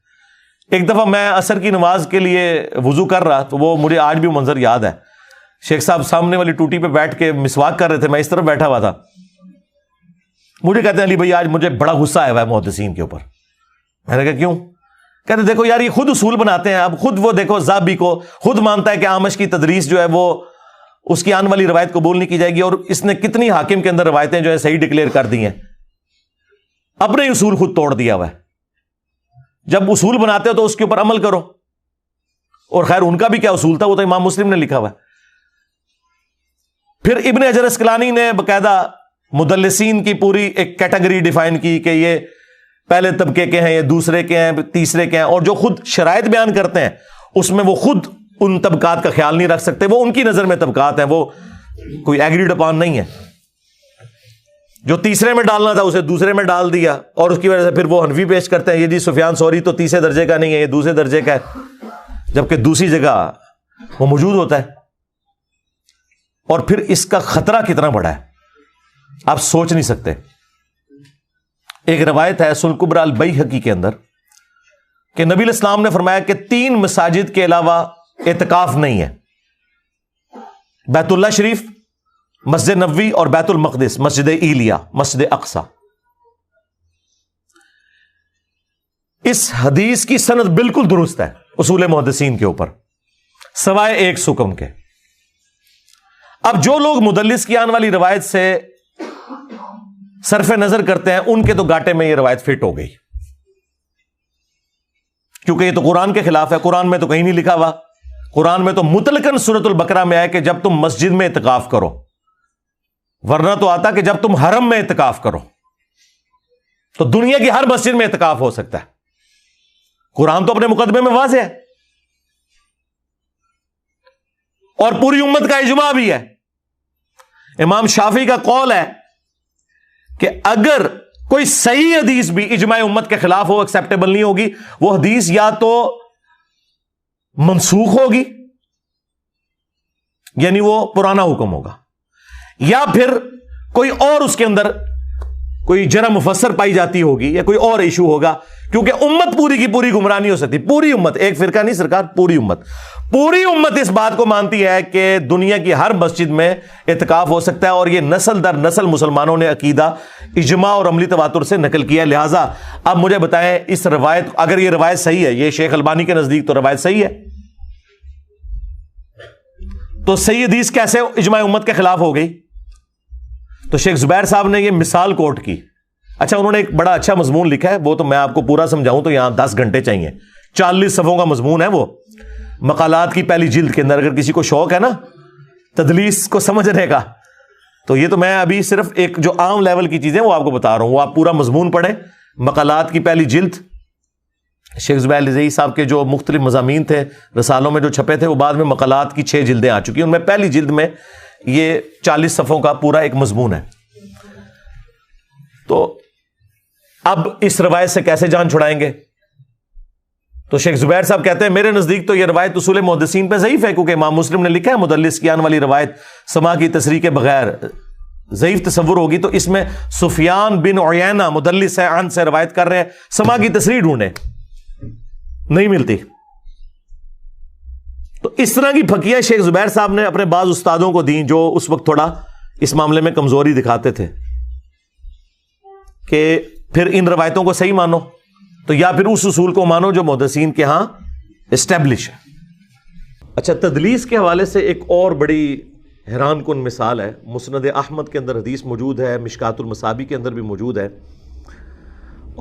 ایک دفعہ میں عصر کی نماز کے لیے وضو کر رہا، تو وہ مجھے آج بھی منظر یاد ہے. شیخ صاحب سامنے والی ٹوٹی پہ بیٹھ کے مسواک کر رہے تھے، میں اس طرف بیٹھا ہوا تھا. مجھے کہتے ہیں علی بھائی آج مجھے بڑا غصہ آیا ہوا ہے محدثین کے اوپر. میں نے کہا کیوں؟ کہتے دیکھو یار یہ خود اصول بناتے ہیں، اب خود وہ دیکھو زابی کو خود مانتا ہے کہ آمش کی تدریس جو ہے وہ اس کی آن والی روایت قبول نہیں کی جائے گی، اور اس نے کتنی حاکم کے اندر روایتیں جو ہے صحیح ڈکلیئر کر دی ہیں، اپنے اصول خود توڑ دیا ہوا ہے. جب اصول بناتے ہو تو اس کے اوپر عمل کرو. اور خیر ان کا بھی کیا اصول تھا، وہ تو امام مسلم نے لکھا ہوا ہے۔ پھر ابن حجر اسقلانی نے باقاعدہ مدلسین کی پوری ایک کیٹیگری ڈیفائن کی کہ یہ پہلے طبقے کے ہیں، یہ دوسرے کے ہیں، تیسرے کے ہیں، اور جو خود شرائط بیان کرتے ہیں اس میں وہ خود ان طبقات کا خیال نہیں رکھ سکتے، وہ ان کی نظر میں طبقات ہیں، وہ کوئی ایگریڈ اپان نہیں ہے۔ جو تیسرے میں ڈالنا تھا اسے دوسرے میں ڈال دیا، اور اس کی وجہ سے پھر وہ حنفی پیش کرتے ہیں، یہ جی سفیان ثوری تو تیسرے درجے کا نہیں ہے، یہ دوسرے درجے کا ہے، جبکہ دوسری جگہ وہ موجود ہوتا ہے۔ اور پھر اس کا خطرہ کتنا بڑا ہے آپ سوچ نہیں سکتے۔ ایک روایت ہے سنن کبری البیہقی کے اندر کہ نبی علیہ السلام نے فرمایا کہ 3 مساجد کے علاوہ اعتکاف نہیں ہے، بیت اللہ شریف، مسجد نبوی اور بیت المقدس، مسجد ایلیہ، مسجد اقصی۔ اس حدیث کی سند بالکل درست ہے اصول محدثین کے اوپر، سوائے ایک سکم کے۔ اب جو لوگ مدلس کی آنے والی روایت سے صرف نظر کرتے ہیں ان کے تو گاٹے میں یہ روایت فٹ ہو گئی، کیونکہ یہ تو قرآن کے خلاف ہے۔ قرآن میں تو کہیں نہیں لکھا ہوا، قرآن میں تو مطلقاً سورۃ البقرہ میں ہے کہ جب تم مسجد میں اعتکاف کرو، ورنہ تو آتا کہ جب تم حرم میں اعتکاف کرو۔ تو دنیا کی ہر مسجد میں اعتکاف ہو سکتا ہے، قرآن تو اپنے مقدمے میں واضح ہے، اور پوری امت کا اجماع بھی ہے۔ امام شافعی کا قول ہے کہ اگر کوئی صحیح حدیث بھی اجماع امت کے خلاف ہو، ایکسیپٹیبل نہیں ہوگی، وہ حدیث یا تو منسوخ ہوگی، یعنی وہ پرانا حکم ہوگا، یا پھر کوئی اور اس کے اندر کوئی جرح مفسر پائی جاتی ہوگی، یا کوئی اور ایشو ہوگا، کیونکہ امت پوری کی پوری گمراہ نہیں ہو سکتی۔ پوری امت، ایک فرقہ نہیں سرکار، پوری امت اس بات کو مانتی ہے کہ دنیا کی ہر مسجد میں اعتکاف ہو سکتا ہے، اور یہ نسل در نسل مسلمانوں نے عقیدہ اجماع اور عملی تواتر سے نقل کیا ہے۔ لہٰذا اب مجھے بتائیں اس روایت، اگر یہ روایت صحیح ہے، یہ شیخ البانی کے نزدیک تو روایت صحیح ہے، تو صحیح حدیث کیسے اجماع امت کے خلاف ہو گئی؟ تو شیخ زبیر صاحب نے یہ مثال کوٹ کی۔ اچھا، انہوں نے ایک بڑا اچھا مضمون لکھا ہے، وہ تو میں آپ کو پورا سمجھاؤں تو یہاں 10 گھنٹے چاہیے، 40 صفحوں کا مضمون ہے وہ، مقالات کی پہلی جلد کے اندر۔ اگر کسی کو شوق ہے نا تدلیس کو سمجھنے کا، تو یہ تو میں ابھی صرف ایک جو عام لیول کی چیزیں وہ آپ کو بتا رہا ہوں، وہ آپ پورا مضمون پڑھیں، مقالات کی پہلی جلد۔ شیخ زبیر الرضی صاحب کے جو مختلف مضامین تھے رسالوں میں جو چھپے تھے، وہ بعد میں مقالات کی 6 جلدیں آ چکی ہیں، ان میں پہلی جلد میں یہ 40 صفحوں کا پورا ایک مضمون ہے۔ تو اب اس روایت سے کیسے جان چھڑائیں گے؟ تو شیخ زبیر صاحب کہتے ہیں میرے نزدیک تو یہ روایت اصول محدثین پہ ضعیف ہے، کیونکہ امام مسلم نے لکھا ہے مدلس کی آنے والی روایت سما کی تصریح کے بغیر ضعیف تصور ہوگی، تو اس میں سفیان بن عیینہ مدلس ہے، عن سے روایت کر رہے ہیں، سما کی تصریح ڈھونڈے نہیں ملتی۔ تو اس طرح کی پھکیاں شیخ زبیر صاحب نے اپنے بعض استادوں کو دیں جو اس وقت تھوڑا اس معاملے میں کمزوری دکھاتے تھے، کہ پھر ان روایتوں کو صحیح مانو، تو یا پھر اس اصول کو مانو جو محدثین کے ہاں اسٹیبلش ہے۔ اچھا، تدلیس کے حوالے سے ایک اور بڑی حیران کن مثال ہے، مسند احمد کے اندر حدیث موجود ہے، مشکات المصابی کے اندر بھی موجود ہے،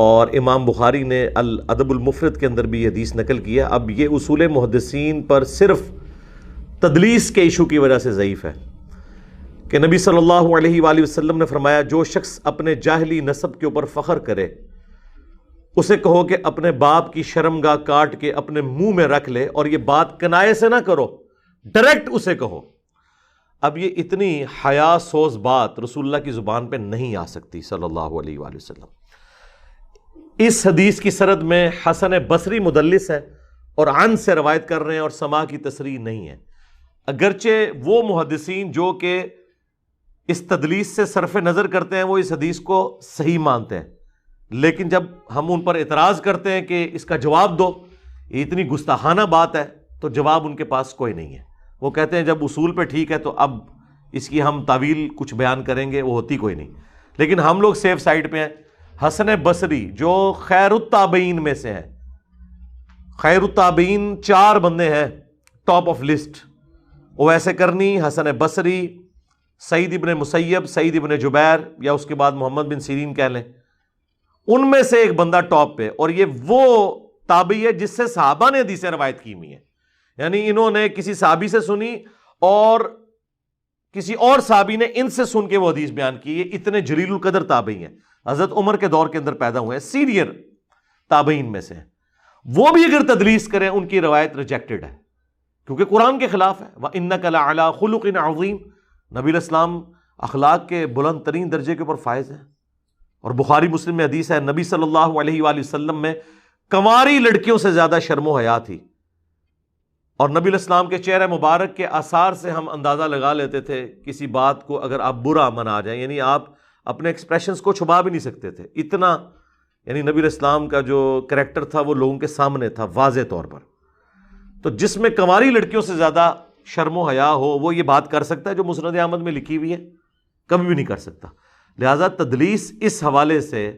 اور امام بخاری نے الادب المفرد کے اندر بھی یہ حدیث نقل کیا۔ اب یہ اصول محدثین پر صرف تدلیس کے ایشو کی وجہ سے ضعیف ہے، کہ نبی صلی اللہ علیہ وآلہ وسلم نے فرمایا جو شخص اپنے جاہلی نسب کے اوپر فخر کرے اسے کہو کہ اپنے باپ کی شرمگاہ کاٹ کے اپنے منہ میں رکھ لے، اور یہ بات کنائے سے نہ کرو، ڈائریکٹ اسے کہو۔ اب یہ اتنی حیا سوز بات رسول اللہ کی زبان پہ نہیں آ سکتی صلی اللہ علیہ وآلہ وسلم۔ اس حدیث کی سند میں حسن بصری مدلس ہے اور عن سے روایت کر رہے ہیں، اور سما کی تصریح نہیں ہے، اگرچہ وہ محدثین جو کہ اس تدلیس سے صرف نظر کرتے ہیں وہ اس حدیث کو صحیح مانتے ہیں، لیکن جب ہم ان پر اعتراض کرتے ہیں کہ اس کا جواب دو، یہ اتنی گستاخانہ بات ہے، تو جواب ان کے پاس کوئی نہیں ہے۔ وہ کہتے ہیں جب اصول پہ ٹھیک ہے تو اب اس کی ہم تعویل کچھ بیان کریں گے، وہ ہوتی کوئی نہیں۔ لیکن ہم لوگ سیف سائڈ پہ ہیں۔ حسن بصری جو خیر التابعین میں سے ہیں، خیر التابعین 4 بندے ہیں ٹاپ آف لسٹ، اویس کرنی، حسن بصری، سعید ابن مسیب، سعید ابن جبیر، یا اس کے بعد محمد بن سیرین کہہ لیں، ان میں سے ایک بندہ ٹاپ پہ، اور یہ وہ تابعی ہے جس سے صحابہ نے حدیثیں روایت کی ہوئی ہیں، یعنی انہوں نے کسی صحابی سے سنی اور کسی اور صحابی نے ان سے سن کے وہ حدیث بیان کی. یہ اتنے جلیل القدر تابعی ہیں, حضرت عمر کے دور کے اندر پیدا ہوئے ہیں, سینئر تابعین میں سے. وہ بھی اگر تدلیس کریں ان کی روایت ریجیکٹڈ ہے کیونکہ قرآن کے خلاف ہے. وَإِنَّكَ لَعَلَىٰ خُلُقٍ عَظِيمٍ, نبی علیہ السلام اخلاق کے بلند ترین درجے کے اوپر فائز ہیں. اور بخاری مسلم میں حدیث ہے, نبی صلی اللہ علیہ وآلہ وسلم میں کنواری لڑکیوں سے زیادہ شرم و حیا تھی. اور نبی علیہ السلام کے چہرہ مبارک کے آثار سے ہم اندازہ لگا لیتے تھے کسی بات کو اگر آپ برا منا جائیں, یعنی آپ اپنے ایکسپریشنز کو چھپا بھی نہیں سکتے تھے. اتنا یعنی نبی علیہ السلام کا جو کریکٹر تھا وہ لوگوں کے سامنے تھا واضح طور پر. تو جس میں کنواری لڑکیوں سے زیادہ شرم و حیا ہو وہ یہ بات کر سکتا ہے جو مسند احمد میں لکھی ہوئی ہے؟ کبھی بھی نہیں کر سکتا. لہذا تدلیس اس حوالے سے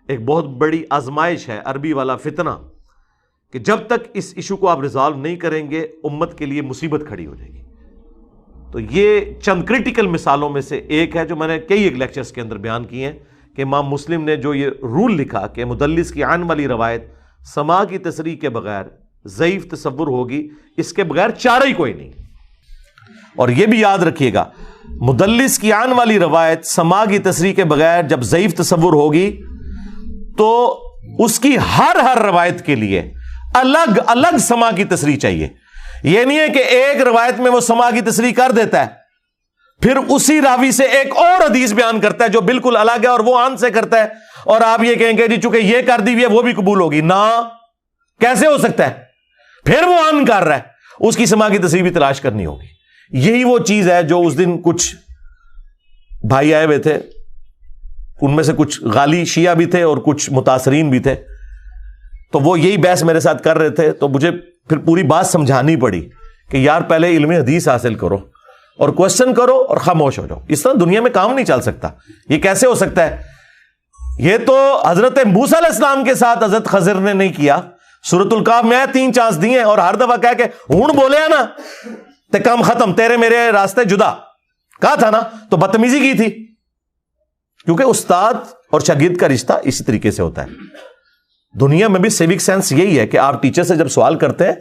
ایک بہت بڑی آزمائش ہے, عربی والا فتنہ, کہ جب تک اس ایشو کو آپ ریزالو نہیں کریں گے امت کے لیے مصیبت کھڑی ہو جائے گی. تو یہ چند کریٹیکل مثالوں میں سے ایک ہے جو میں نے کئی ایک لیکچرز کے اندر بیان کی ہیں کہ امام مسلم نے جو یہ رول لکھا کہ مدلس کی عن والی روایت سماع کی تصریح کے بغیر ضعیف تصور ہوگی, اس کے بغیر چارہ ہی کوئی نہیں. اور یہ بھی یاد رکھیے گا, مدلس کی عن والی روایت سماع کی تصریح کے بغیر جب ضعیف تصور ہوگی تو اس کی ہر روایت کے لیے الگ الگ سماع کی تصریح چاہیے. یہ نہیں ہے کہ ایک روایت میں وہ سماع کی تصریح کر دیتا ہے پھر اسی راوی سے ایک اور حدیث بیان کرتا ہے جو بالکل الگ ہے اور وہ عن سے کرتا ہے, اور آپ یہ کہیں گے جی چونکہ یہ کر دی ہوئی ہے وہ بھی قبول ہوگی. نہ, کیسے ہو سکتا ہے؟ پھر وہ عن کر رہا ہے, اس کی سماع کی تصریح بھی تلاش کرنی ہوگی. یہی وہ چیز ہے جو اس دن کچھ بھائی آئے ہوئے تھے, ان میں سے کچھ غالی شیعہ بھی تھے اور کچھ متاثرین بھی تھے, تو وہ یہی بحث میرے ساتھ کر رہے تھے. تو مجھے پھر پوری بات سمجھانی پڑی کہ یار پہلے علم حدیث حاصل کرو اور کوشچن کرو اور خاموش ہو جاؤ. اس طرح دنیا میں کام نہیں چل سکتا. یہ کیسے ہو سکتا ہے؟ یہ تو حضرت موسیٰ علیہ السلام کے ساتھ حضرت خضر نے نہیں کیا. سورۃ الکہف میں 3 چانس دیے ہیں اور ہر دفعہ کہہ کے ہون بولے نا تے کام ختم, تیرے میرے راستے جدا کہا تھا نا, تو بدتمیزی کی تھی. کیونکہ استاد اور شاگرد کا رشتہ اسی طریقے سے ہوتا ہے. دنیا میں بھی سیوک سینس یہی ہے کہ آپ ٹیچر سے جب سوال کرتے ہیں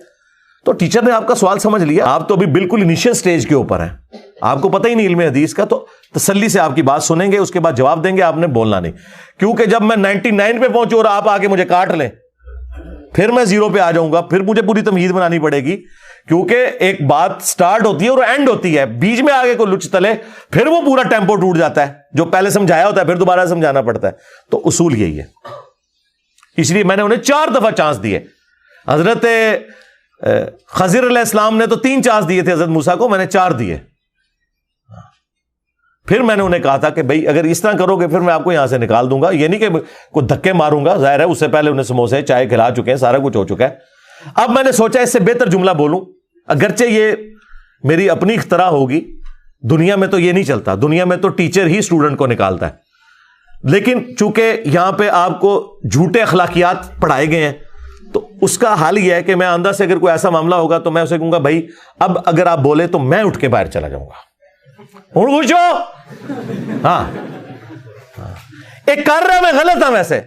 تو ٹیچر نے آپ کا سوال سمجھ لیا, آپ تو ابھی بالکل انیشیل سٹیج کے اوپر ہیں, آپ کو پتہ ہی نہیں علم حدیث کا, تو تسلی سے آپ کی بات سنیں گے, اس کے بعد جواب دیں گے, آپ نے بولنا نہیں. کیونکہ جب میں 99 پہ پہنچوں اور آپ آگے مجھے کاٹ لیں پھر میں 0 پہ آ جاؤں گا, پھر مجھے پوری تمہید بنانی پڑے گی. کیونکہ ایک بات سٹارٹ ہوتی ہے اور اینڈ ہوتی ہے, بیچ میں آگے کوئی لچ تلے پھر وہ پورا ٹیمپو ٹوٹ جاتا ہے, جو پہلے سمجھایا ہوتا ہے پھر دوبارہ سمجھانا پڑتا ہے. تو اصول یہی ہے. اس لیے میں نے انہیں 4 دفعہ چانس دیے. حضرت خضر علیہ السلام نے تو 3 چانس دیے تھے حضرت موسیٰ کو, میں نے 4 دیے. پھر میں نے انہیں کہا تھا کہ بھائی اگر اس طرح کرو گے پھر میں آپ کو یہاں سے نکال دوں گا. یہ نہیں کہ کوئی دھکے ماروں گا, ظاہر ہے اس سے پہلے انہیں سموسے چائے کھلا چکے ہیں, سارا کچھ ہو چکا ہے. اب میں نے سوچا اس سے بہتر جملہ بولوں, اگرچہ یہ میری اپنی اختراع ہوگی, دنیا میں تو یہ نہیں چلتا, دنیا میں تو ٹیچر ہی اسٹوڈنٹ کو نکالتا ہے. لیکن چونکہ یہاں پہ آپ کو جھوٹے اخلاقیات پڑھائے گئے ہیں تو اس کا حال یہ ہے کہ میں آندہ سے اگر کوئی ایسا معاملہ ہوگا تو میں اسے کہوں گا بھائی اب اگر آپ بولے تو میں اٹھ کے باہر چلا جاؤں گا. خوش ہو؟ ہاں ایک کر رہا میں غلط ہوں ویسے,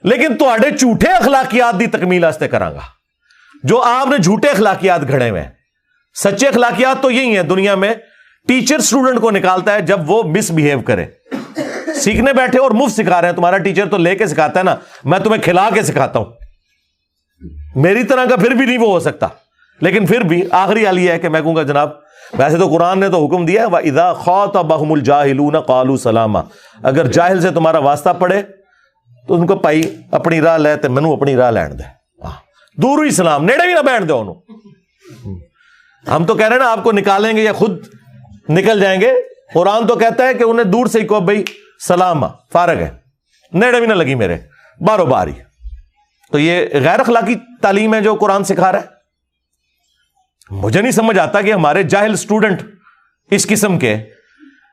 لیکن تواڈے جھوٹے اخلاقیات دی تکمیل واسطے کراں گا. جو آپ نے جھوٹے اخلاقیات گھڑے ہوئے ہیں, سچے اخلاقیات تو یہی ہیں دنیا میں. ٹیچر اسٹوڈنٹ کو نکالتا ہے جب وہ مس بہیو کرے. سیکھنے بیٹھے اور مفت سکھا رہے ہیں, تمہارا ٹیچر تو لے کے سکھاتا ہے نا, میں تمہیں کھلا کے سکھاتا ہوں. میری طرح کا پھر بھی نہیں وہ ہو سکتا, لیکن پھر بھی آخری حال یہ ہے کہ میں کہوں گا جناب ویسے تو قرآن نے تو حکم دیا ہے وَإِذَا خَاطَبَهُمُ الْجَاهِلُونَ قَالُوا سَلَامًا, اگر جاہل سے تمہارا واسطہ پڑے تو ان کو پائی اپنی راہ لے تے مینوں اپنی راہ لین دے, دور ہی سلام, نیڑے بھی نہ بیٹھ دے انہوں. ہم تو کہہ رہے ہیں نا آپ کو نکالیں گے یا خود نکل جائیں گے. قرآن تو کہتا ہے کہ انہیں دور سے ہی کہو بھائی سلام, فارغ ہے, نیڑے بھی نہ لگی میرے, بارو باری. تو یہ غیر اخلاقی تعلیم ہے جو قرآن سکھا رہا ہے. مجھے نہیں سمجھ آتا کہ ہمارے جاہل اسٹوڈنٹ اس قسم کے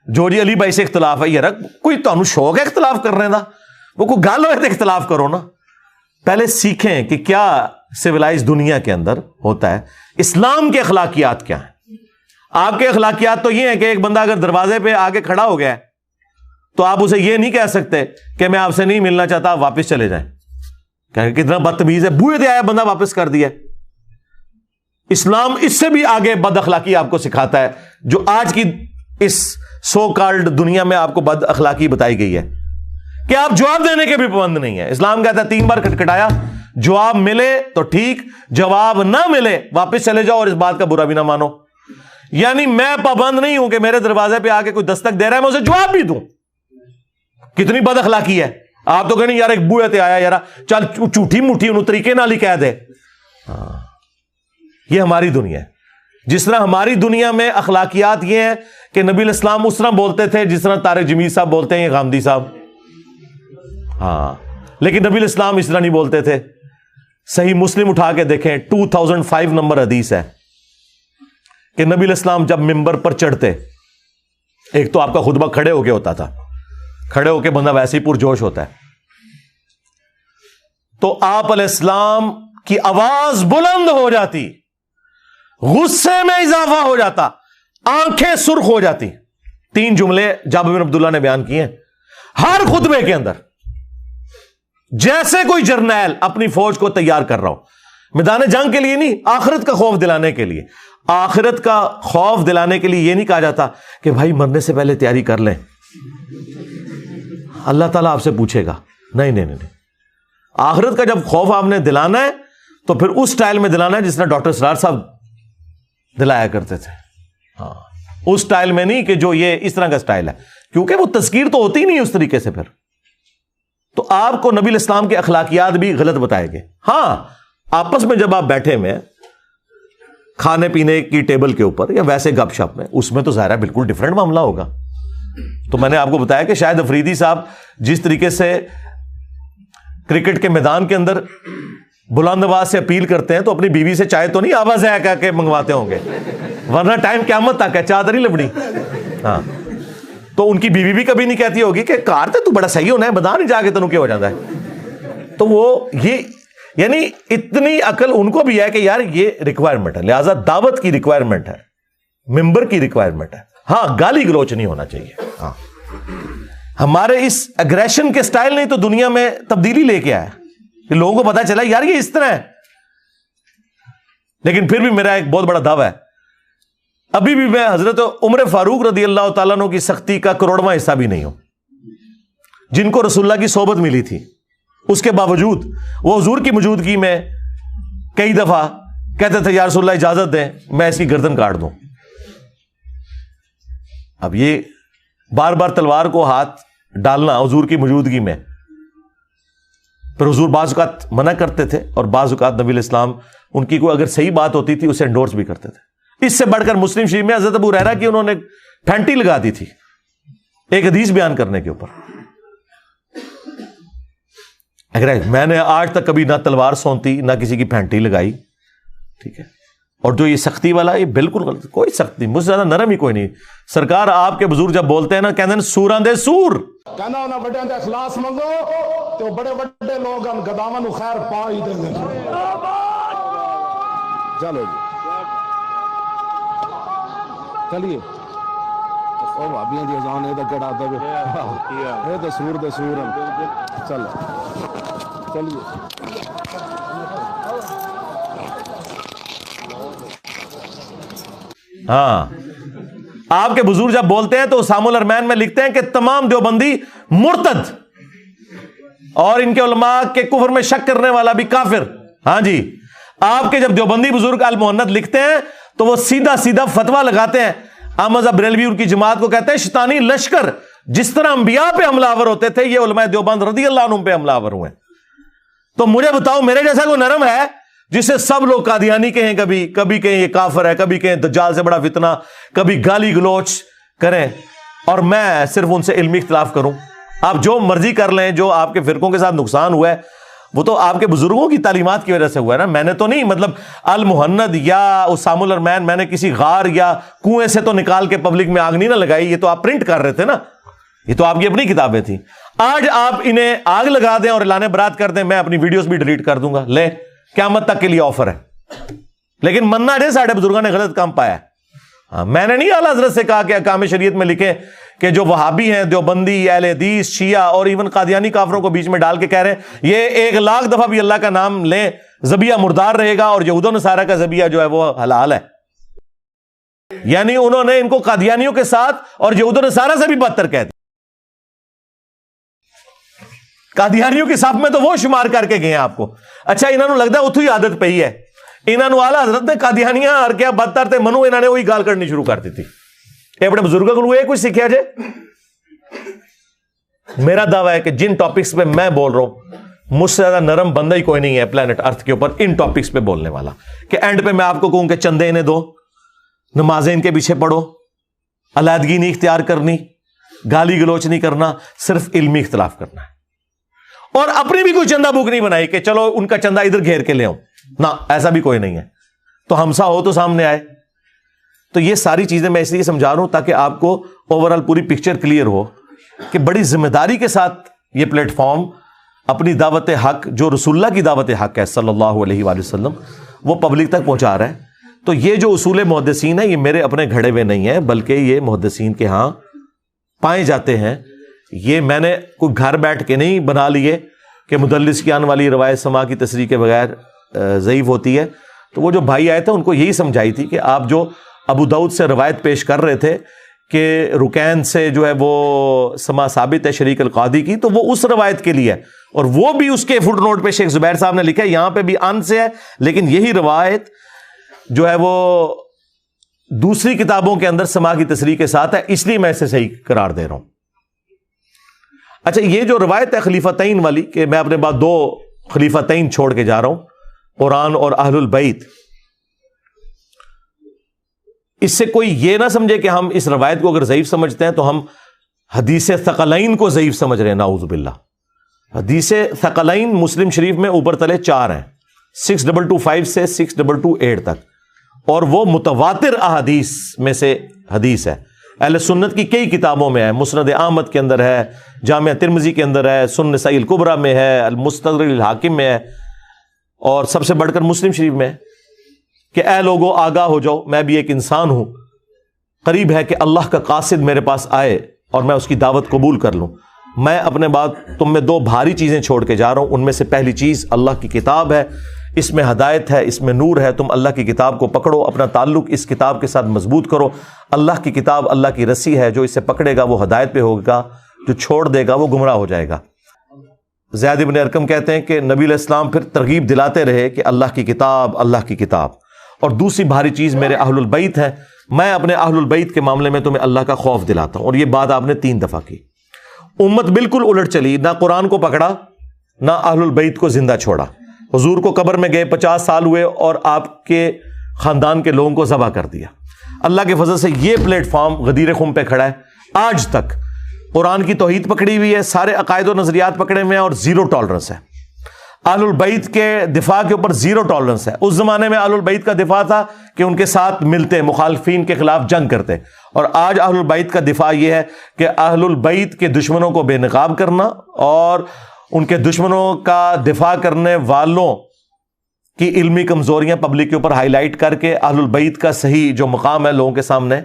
جو جی علی بھائی سے اختلاف ہے, یار کوئی تو شوق ہے اختلاف کرنے کا, وہ کوئی گل ہوئے تو اختلاف کرو نا. پہلے سیکھیں کہ کیا سویلائز دنیا کے اندر ہوتا ہے, اسلام کے اخلاقیات کیا ہیں. آپ کے اخلاقیات تو یہ ہیں کہ ایک بندہ اگر دروازے پہ آگے کھڑا ہو گیا ہے تو آپ اسے یہ نہیں کہہ سکتے کہ میں آپ سے نہیں ملنا چاہتا, آپ واپس چلے جائیں. کہ کتنا بدتمیز ہے, بوئے دے آیا بندہ واپس کر دیا. اسلام اس سے بھی آگے بد اخلاقی آپ کو سکھاتا ہے، جو آج کی اس سو کالڈ دنیا میں آپ کو بد اخلاقی بتائی گئی ہے کہ آپ جواب دینے کے بھی پابند نہیں ہے۔ اسلام کہتا ہے 3 بار کھٹکھٹایا، جواب ملے تو ٹھیک، جواب نہ ملے واپس چلے جاؤ اور اس بات کا برا بھی نہ مانو۔ یعنی میں پابند نہیں ہوں کہ میرے دروازے پہ آ کے کوئی دستک دے رہا ہے میں اسے جواب بھی دوں۔ کتنی بد اخلاقی ہے! آپ تو کہنے یار ایک بوئے تے آیا یار چل جھوٹی موٹھی انہوں طریقے نال ہی کہہ دے۔ یہ ہماری دنیا ہے۔ جس طرح ہماری دنیا میں اخلاقیات یہ ہیں کہ نبی علیہ السلام اس طرح بولتے تھے جس طرح طارق جمیل صاحب بولتے ہیں، یہ غامدی صاحب، ہاں، لیکن نبی علیہ السلام اس طرح نہیں بولتے تھے۔ صحیح مسلم اٹھا کے دیکھیں 2005 نمبر حدیث ہے کہ نبی علیہ السلام جب ممبر پر چڑھتے، ایک تو آپ کا خطبہ کھڑے ہو کے ہوتا تھا، کھڑے ہو کے بندہ ویسے ہی پرجوش ہوتا ہے، تو آپ علیہ السلام کی آواز بلند ہو جاتی، غصے میں اضافہ ہو جاتا، آنکھیں سرخ ہو جاتی۔ 3 جملے جابر بن عبداللہ نے بیان کیے ہیں ہر خطبے کے اندر، جیسے کوئی جرنیل اپنی فوج کو تیار کر رہا ہو، میدان جنگ کے لیے نہیں، آخرت کا خوف دلانے کے لیے۔ آخرت کا خوف دلانے کے لیے یہ نہیں کہا جاتا کہ بھائی مرنے سے پہلے تیاری کر لیں، اللہ تعالیٰ آپ سے پوچھے گا، نہیں نہیں نہیں۔ آخرت کا جب خوف آپ نے دلانا ہے تو پھر اس سٹائل میں دلانا ہے جس طرح ڈاکٹر سرار صاحب دلایا کرتے تھے، ہاں، اس سٹائل میں نہیں کہ جو یہ اس طرح کا سٹائل ہے، کیونکہ وہ تذکیر تو ہوتی نہیں اس طریقے سے۔ پھر تو آپ کو نبی الاسلام کے اخلاقیات بھی غلط بتائے گے۔ ہاں، آپس میں جب آپ بیٹھے ہوئے ہیں کھانے پینے کی ٹیبل کے اوپر یا ویسے گپ شپ میں، اس میں تو ظاہر ہے بالکل ڈیفرنٹ معاملہ ہوگا۔ تو میں نے آپ کو بتایا کہ شاید افریدی صاحب جس طریقے سے کرکٹ کے میدان کے اندر بلند آواز سے اپیل کرتے ہیں تو اپنی بیوی سے چائے تو نہیں آواز ہے کہہ کے منگواتے ہوں گے، ورنہ ٹائم قیامت تک ہے، چاہ تو نہیں لبڑی۔ ہاں، تو ان کی بیوی بھی کبھی نہیں کہتی ہوگی کہ کار تے تو بڑا صحیح ہونا ہے، بتا نہیں جا کے تنوں کیا ہو جاتا ہے۔ تو وہ یہ یعنی اتنی عقل ان کو بھی ہے کہ یار یہ ریکوائرمنٹ ہے، لہذا دعوت کی ریکوائرمنٹ ہے، ممبر کی ریکوائرمنٹ ہے۔ ہاں، گالی گلوچ نہیں ہونا چاہیے۔ ہاں، ہمارے اس اگریشن کے سٹائل نے تو دنیا میں تبدیلی لے کے آیا کہ لوگوں کو پتا چلا یار یہ اس طرح ہے۔ لیکن پھر بھی میرا ایک بہت بڑا دعویٰ ہے، ابھی بھی میں حضرت عمر فاروق رضی اللہ تعالیٰ عنہ کی سختی کا کروڑواں حصہ بھی نہیں ہوں، جن کو رسول اللہ کی صحبت ملی تھی، اس کے باوجود وہ حضور کی موجودگی میں کئی دفعہ کہتے تھے یا رسول اللہ اجازت دیں میں اس کی گردن کاٹ دوں۔ اب یہ بار بار تلوار کو ہاتھ ڈالنا حضور کی موجودگی میں، پھر حضور بعض اوقات منع کرتے تھے اور بعض اوقات نبی علیہ السلام ان کی کوئی اگر صحیح بات ہوتی تھی اسے انڈورس بھی کرتے تھے۔ اس سے بڑھ کر مسلم شریف میں حضرت ابو ہریرہ کی انہوں نے پھینٹی لگا دی تھی ایک حدیث بیان کرنے کے اوپر۔ اگر میں نے آج تک کبھی نہ تلوار سونتی نہ کسی کی پھینٹی لگائی، ٹھیک ہے، اور جو یہ سختی والا یہ بالکل غلط، کوئی سختی، مجھ سے زیادہ نرم ہی کوئی نہیں۔ سرکار آپ کے بزرگ جب بولتے ہیں نا کہتے ہیں سوراں دے سور، کہنا انہاں بڑے دے اخلاص منگو تو بڑے بڑے لوگ ہم گداواں نو خیر پا ہی دیں گے۔ چلو جی چلیے، او بھابیاں دی اذان اے تے کڑا دے اے تے سور دے سور چلو چلیے۔ ہاں، آپ کے بزرگ جب بولتے ہیں تو اسام الارمین میں لکھتے ہیں کہ تمام دیوبندی مرتد اور ان کے علماء کے کفر میں شک کرنے والا بھی کافر۔ ہاں جی، آپ کے جب دیوبندی بزرگ المہند لکھتے ہیں تو وہ سیدھا سیدھا فتویٰ لگاتے ہیں۔ احمد بریلوی ان کی جماعت کو کہتے ہیں شیطانی لشکر، جس طرح انبیاء پہ حملہ آور ہوتے تھے یہ علماء دیوبند رضی اللہ عنہم پہ حملہ آور ہوئے۔ تو مجھے بتاؤ میرے جیسا کوئی نرم ہے جسے سب لوگ قادیانی کہیں، کبھی کہیں یہ کافر ہے، کبھی کہیں دجال سے بڑا فتنہ، کبھی گالی گلوچ کریں، اور میں صرف ان سے علمی اختلاف کروں؟ آپ جو مرضی کر لیں، جو آپ کے فرقوں کے ساتھ نقصان ہوا ہے وہ تو آپ کے بزرگوں کی تعلیمات کی وجہ سے ہوا ہے نا، میں نے تو نہیں، مطلب المہند یا اسام الارمین میں نے کسی غار یا کنویں سے تو نکال کے پبلک میں آگ نہیں نہ لگائی، یہ تو آپ پرنٹ کر رہے تھے نا، یہ تو آپ کی اپنی کتابیں تھیں۔ آج آپ انہیں آگ لگا دیں اور اعلان برات کر دیں، میں اپنی ویڈیوز بھی ڈیلیٹ کر دوں گا، لے قیامت تک کے لیے آفر ہے۔ لیکن مننا جے ساڑھے بزرگوں نے غلط کام پایا ہے۔ میں نے نہیں اعلیٰ حضرت سے کہا کہ احکام شریعت میں لکھیں کہ جو وہابی ہیں، دیوبندی، اہل حدیث، شیعہ اور ایون قادیانی کافروں کو بیچ میں ڈال کے کہہ رہے ہیں یہ 1,00,000 دفعہ بھی اللہ کا نام لیں ذبیحہ مردار رہے گا اور یہود و نصارہ کا ذبیحہ جو ہے وہ حلال ہے. یعنی انہوں نے ان کو قادیانیوں کے ساتھ اور یہود و نصارہ سے بھی بدتر کہہ دیا. قادیانیوں کے صف میں تو وہ شمار کر کے گئے ہیں آپ کو. اچھا انہوں نے لگتا ہے اتھو ہی عادت پئی ہے. انہوں نے آلہ حضرت نے قادیانیاں اور کیا بدتر تے منو انہوں نے وہی گال کرنی شروع کر دی تھی. یہ اپنے بزرگوں کو یہ کچھ سیکھا جائے. میرا دعویٰ ہے کہ جن ٹاپکس پہ میں بول رہا ہوں مجھ سے زیادہ نرم بندہ ہی کوئی نہیں ہے پلانٹ ارتھ کے اوپر ان ٹاپکس پہ بولنے والا. کہ اینڈ پہ میں آپ کو کہوں کہ چندے انہیں دو, نمازیں ان کے پیچھے پڑھو, علیحدگی نہیں اختیار کرنی, گالی گلوچ نہیں کرنا, صرف علمی اختلاف کرنا ہے. اور اپنی بھی کوئی چندہ بک نہیں بنائی کہ چلو ان کا چندہ ادھر گھیر کے لے آؤں, نہ ایسا بھی کوئی نہیں ہے. تو ہمسا ہو تو سامنے آئے. تو یہ ساری چیزیں میں اس لیے سمجھا رہا ہوں تاکہ آپ کو اوور آل پوری پکچر کلیئر ہو کہ بڑی ذمہ داری کے ساتھ یہ پلیٹ فارم اپنی دعوت حق جو رسول اللہ کی دعوت حق ہے صلی اللہ علیہ وآلہ وسلم وہ پبلک تک پہنچا رہا ہے. تو یہ جو اصول محدثین ہیں یہ میرے اپنے گھڑے ہوئے نہیں ہیں بلکہ یہ محدثین کے ہاں پائے جاتے ہیں. یہ میں نے کوئی گھر بیٹھ کے نہیں بنا لیے کہ مدلس کی آنے والی روایت سما کی تصریح کے بغیر ضعیف ہوتی ہے. تو وہ جو بھائی آئے تھے ان کو یہی سمجھائی تھی کہ آپ جو ابو داؤد سے روایت پیش کر رہے تھے کہ رکین سے جو ہے وہ سما ثابت ہے شریک القادی کی, تو وہ اس روایت کے لیے ہے. اور وہ بھی اس کے فٹ نوٹ پہ شیخ زبیر صاحب نے لکھا ہے, یہاں پہ بھی ان سے ہے لیکن یہی روایت جو ہے وہ دوسری کتابوں کے اندر سما کی تصریح کے ساتھ ہے, اس لیے میں اسے صحیح قرار دے رہا ہوں. اچھا یہ جو روایت ہے خلیفتین والی کہ میں اپنے بعد 2 خلیفتین چھوڑ کے جا رہا ہوں, قرآن اور اہل البیت, اس سے کوئی یہ نہ سمجھے کہ ہم اس روایت کو اگر ضعیف سمجھتے ہیں تو ہم حدیث ثقلین کو ضعیف سمجھ رہے ہیں. نعوذ باللہ. حدیث ثقلین مسلم شریف میں اوپر تلے 4 ہیں, 6225 سے 6228 تک, اور وہ متواتر احادیث میں سے حدیث ہے. اہل سنت کی کئی کتابوں میں ہے, مسند احمد کے اندر ہے, جامع ترمذی کے اندر ہے, سنن نسائی الکبریٰ میں ہے, المستدرک الحاکم میں ہے, اور سب سے بڑھ کر مسلم شریف میں ہے کہ اے لوگوں آگاہ ہو جاؤ, میں بھی ایک انسان ہوں, قریب ہے کہ اللہ کا قاصد میرے پاس آئے اور میں اس کی دعوت قبول کر لوں. میں اپنے بعد تم میں 2 بھاری چیزیں چھوڑ کے جا رہا ہوں. ان میں سے پہلی چیز اللہ کی کتاب ہے, اس میں ہدایت ہے, اس میں نور ہے. تم اللہ کی کتاب کو پکڑو, اپنا تعلق اس کتاب کے ساتھ مضبوط کرو. اللہ کی کتاب اللہ کی رسی ہے, جو اسے پکڑے گا وہ ہدایت پہ ہوگا, جو چھوڑ دے گا وہ گمراہ ہو جائے گا. زید بن ارقم کہتے ہیں کہ نبی علیہ السلام پھر ترغیب دلاتے رہے کہ اللہ کی کتاب, اللہ کی کتاب. اور دوسری بھاری چیز میرے اہل البیت ہے, میں اپنے اہل البیت کے معاملے میں تمہیں اللہ کا خوف دلاتا ہوں. اور یہ بات آپ نے 3 دفعہ کی. امت بالکل الٹ چلی, نہ قرآن کو پکڑا نہ اہل البیت کو زندہ چھوڑا. حضور کو قبر میں گئے 50 سال ہوئے اور آپ کے خاندان کے لوگوں کو ذبح کر دیا. اللہ کے فضل سے یہ پلیٹ فارم غدیر خم پہ کھڑا ہے. آج تک قرآن کی توحید پکڑی ہوئی ہے, سارے عقائد و نظریات پکڑے ہوئے ہیں, اور 0 ٹالرنس ہے. اہل البیت کے دفاع کے اوپر 0 ٹالرنس ہے. اس زمانے میں اہل البیت کا دفاع تھا کہ ان کے ساتھ ملتے, مخالفین کے خلاف جنگ کرتے. اور آج اہل البیت کا دفاع یہ ہے کہ اہل البیت کے دشمنوں کو بے نقاب کرنا اور ان کے دشمنوں کا دفاع کرنے والوں کی علمی کمزوریاں پبلک کے اوپر ہائی لائٹ کر کے اہل البیت کا صحیح جو مقام ہے لوگوں کے سامنے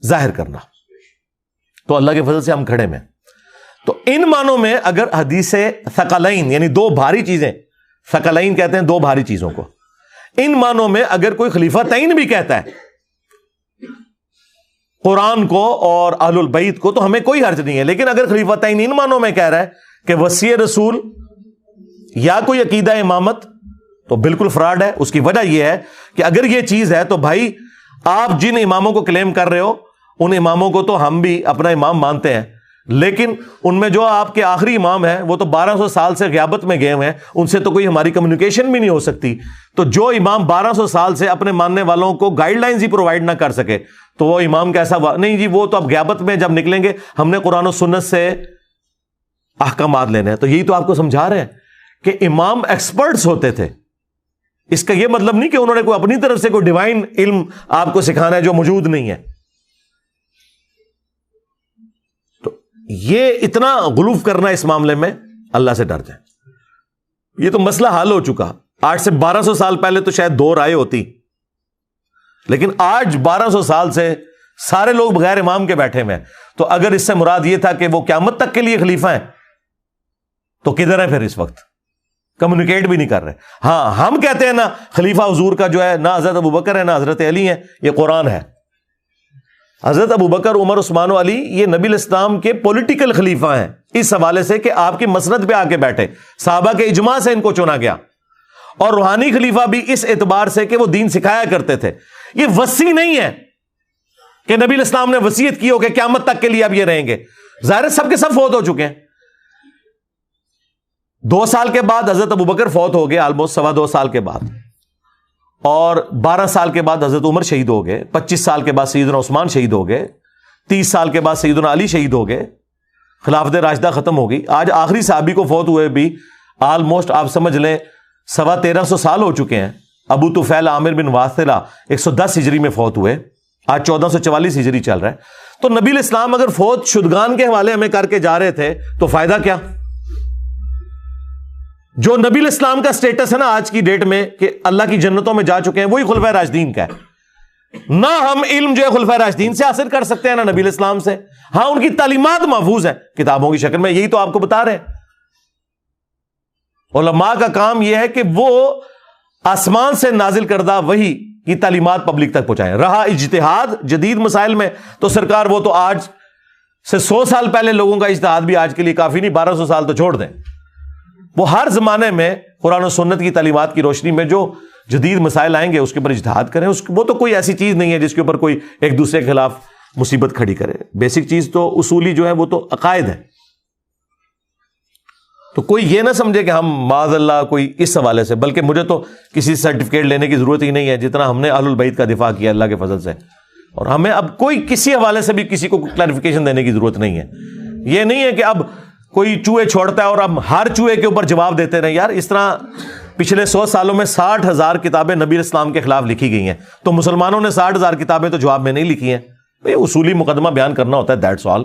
ظاہر کرنا. تو اللہ کے فضل سے ہم کھڑے میں. تو ان معنوں میں اگر حدیث ثقلین یعنی 2 بھاری چیزیں, ثقلین کہتے ہیں 2 بھاری چیزوں کو, ان معنوں میں اگر کوئی خلیفتین بھی کہتا ہے قرآن کو اور اہل البیت کو تو ہمیں کوئی حرج نہیں ہے. لیکن اگر خلیفتین ان معنوں میں کہہ رہا ہے کہ وصی رسول یا کوئی عقیدہ امامت, تو بالکل فراڈ ہے. اس کی وجہ یہ ہے کہ اگر یہ چیز ہے تو بھائی آپ جن اماموں کو کلیم کر رہے ہو ان اماموں کو تو ہم بھی اپنا امام مانتے ہیں, لیکن ان میں جو آپ کے آخری امام ہیں وہ تو 1200 سال سے غیابت میں گئے ہوئے ہیں, ان سے تو کوئی ہماری کمیونیکیشن بھی نہیں ہو سکتی. تو جو امام 1200 سال سے اپنے ماننے والوں کو گائیڈ لائنز ہی پرووائڈ نہ کر سکے تو وہ امام کیسا نہیں جی, وہ تو اب غیابت میں جب نکلیں گے ہم نے قرآن و سنت سے احکامات لینے ہیں. تو یہی تو آپ کو سمجھا رہے ہیں کہ امام ایکسپرٹس ہوتے تھے. اس کا یہ مطلب نہیں کہ انہوں نے کوئی اپنی طرف سے کوئی ڈیوائن علم آپ کو سکھانا ہے جو موجود نہیں ہے. تو یہ اتنا غلوف کرنا اس معاملے میں, اللہ سے ڈر جائیں. یہ تو مسئلہ حل ہو چکا. آج سے 1200 سال پہلے تو شاید 2 رائے ہوتی, لیکن آج 1200 سال سے سارے لوگ بغیر امام کے بیٹھے ہوئے ہیں. تو اگر اس سے مراد یہ تھا کہ وہ قیامت تک کے لیے خلیفہ ہیں تو کدھر ہیں پھر اس وقت؟ کمیونیکیٹ بھی نہیں کر رہے. ہاں ہم کہتے ہیں نا خلیفہ حضور کا جو ہے نہ حضرت ابوبکر ہے نہ حضرت علی ہے, یہ قرآن ہے. حضرت ابوبکر عمر عثمان و علی یہ نبی الاسلام کے پولیٹیکل خلیفہ ہیں, اس حوالے سے کہ آپ کی مسند پہ آ کے بیٹھے, صحابہ کے اجماع سے ان کو چنا گیا, اور روحانی خلیفہ بھی اس اعتبار سے کہ وہ دین سکھایا کرتے تھے. یہ وصی نہیں ہے کہ نبی الاسلام نے وصیت کی ہو کہ قیامت تک کے لیے اب یہ رہیں گے. ظاہر سب کے سب فوت ہو چکے ہیں. 2 سال کے بعد حضرت ابوبکر فوت ہو گئے, آلموسٹ 2.25 سال کے بعد, اور 12 سال کے بعد حضرت عمر شہید ہو گئے, 25 سال کے بعد سیدنا عثمان شہید ہو گئے, 30 سال کے بعد سیدنا علی شہید ہو گئے, خلافت راشدہ ختم ہو گئی. آج آخری صحابی کو فوت ہوئے بھی آلموسٹ آپ سمجھ لیں 1350 سال ہو چکے ہیں. ابو طفیل عامر بن واثلہ 110 ہجری میں فوت ہوئے, آج 1444 ہجری چل رہا ہے. تو نبی الاسلام اگر فوت شدگان کے حوالے ہمیں کر کے جا رہے تھے تو فائدہ کیا؟ جو نبی الاسلام کا سٹیٹس ہے نا آج کی ڈیٹ میں کہ اللہ کی جنتوں میں جا چکے ہیں, وہی خلفائے راشدین کا ہے. نہ ہم علم جو ہے خلفائے راشدین سے حاصل کر سکتے ہیں نہ نبی الاسلام سے. ہاں ان کی تعلیمات محفوظ ہیں کتابوں کی شکل میں, یہی تو آپ کو بتا رہے ہیں. علماء کا کام یہ ہے کہ وہ آسمان سے نازل کردہ وحی کی تعلیمات پبلک تک پہنچائیں. رہا اجتہاد جدید مسائل میں تو سرکار وہ تو آج سے 100 سال پہلے لوگوں کا اجتہاد بھی آج کے لیے کافی نہیں, 1200 سال تو چھوڑ دیں. وہ ہر زمانے میں قرآن و سنت کی تعلیمات کی روشنی میں جو جدید مسائل آئیں گے اس کے اوپر اجتہاد کریں. وہ تو کوئی ایسی چیز نہیں ہے جس کے اوپر کوئی ایک دوسرے کے خلاف مصیبت کھڑی کرے. بیسک چیز تو اصولی جو ہے وہ تو عقائد ہے. تو کوئی یہ نہ سمجھے کہ ہم معاذ اللہ کوئی اس حوالے سے, بلکہ مجھے تو کسی سرٹیفکیٹ لینے کی ضرورت ہی نہیں ہے جتنا ہم نے اہل البیت کا دفاع کیا اللہ کے فضل سے. اور ہمیں اب کوئی کسی حوالے سے بھی کسی کو کلیریفیکیشن دینے کی ضرورت نہیں ہے. یہ نہیں ہے کہ اب کوئی چوہے چھوڑتا ہے اور اب ہر چوہے کے اوپر جواب دیتے رہے. یار اس طرح پچھلے 100 سالوں میں 60,000 کتابیں نبی اسلام کے خلاف لکھی گئی ہیں, تو مسلمانوں نے 60,000 کتابیں تو جواب میں نہیں لکھی ہیں. اصولی مقدمہ بیان کرنا ہوتا ہے, دیٹس آل.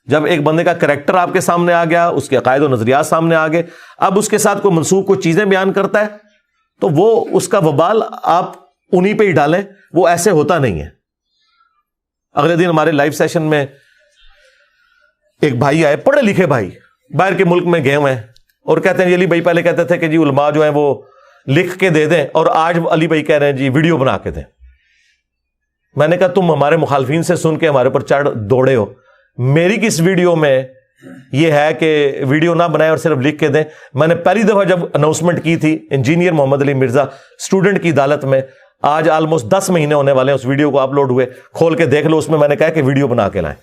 جب ایک بندے کا کریکٹر آپ کے سامنے آ گیا, اس کے عقائد و نظریات سامنے آ گئے, اب اس کے ساتھ کوئی منسوب کوئی چیزیں بیان کرتا ہے تو وہ اس کا وبال آپ انہی پہ ہی ڈالیں. وہ ایسے ہوتا نہیں ہے. اگلے دن ہمارے لائیو سیشن میں ایک بھائی آئے, پڑھے لکھے بھائی, باہر کے ملک میں گئے ہوئے ہیں, اور کہتے ہیں علی بھائی پہلے کہتے تھے کہ جی علماء جو ہیں وہ لکھ کے دے دیں, اور آج علی بھائی کہہ رہے ہیں جی ویڈیو بنا کے دیں. میں نے کہا تم ہمارے مخالفین سے سن کے ہمارے اوپر چڑھ دوڑے ہو. میری کس ویڈیو میں یہ ہے کہ ویڈیو نہ بنائیں اور صرف لکھ کے دیں؟ میں نے پہلی دفعہ جب اناؤنسمنٹ کی تھی انجینئر محمد علی مرزا اسٹوڈنٹ کی عدالت میں, آج آلموسٹ 10 مہینے ہونے والے ہیں اس ویڈیو کو اپلوڈ ہوئے, کھول کے دیکھ لو. اس میں نے کہا کہ ویڈیو بنا کے لائیں.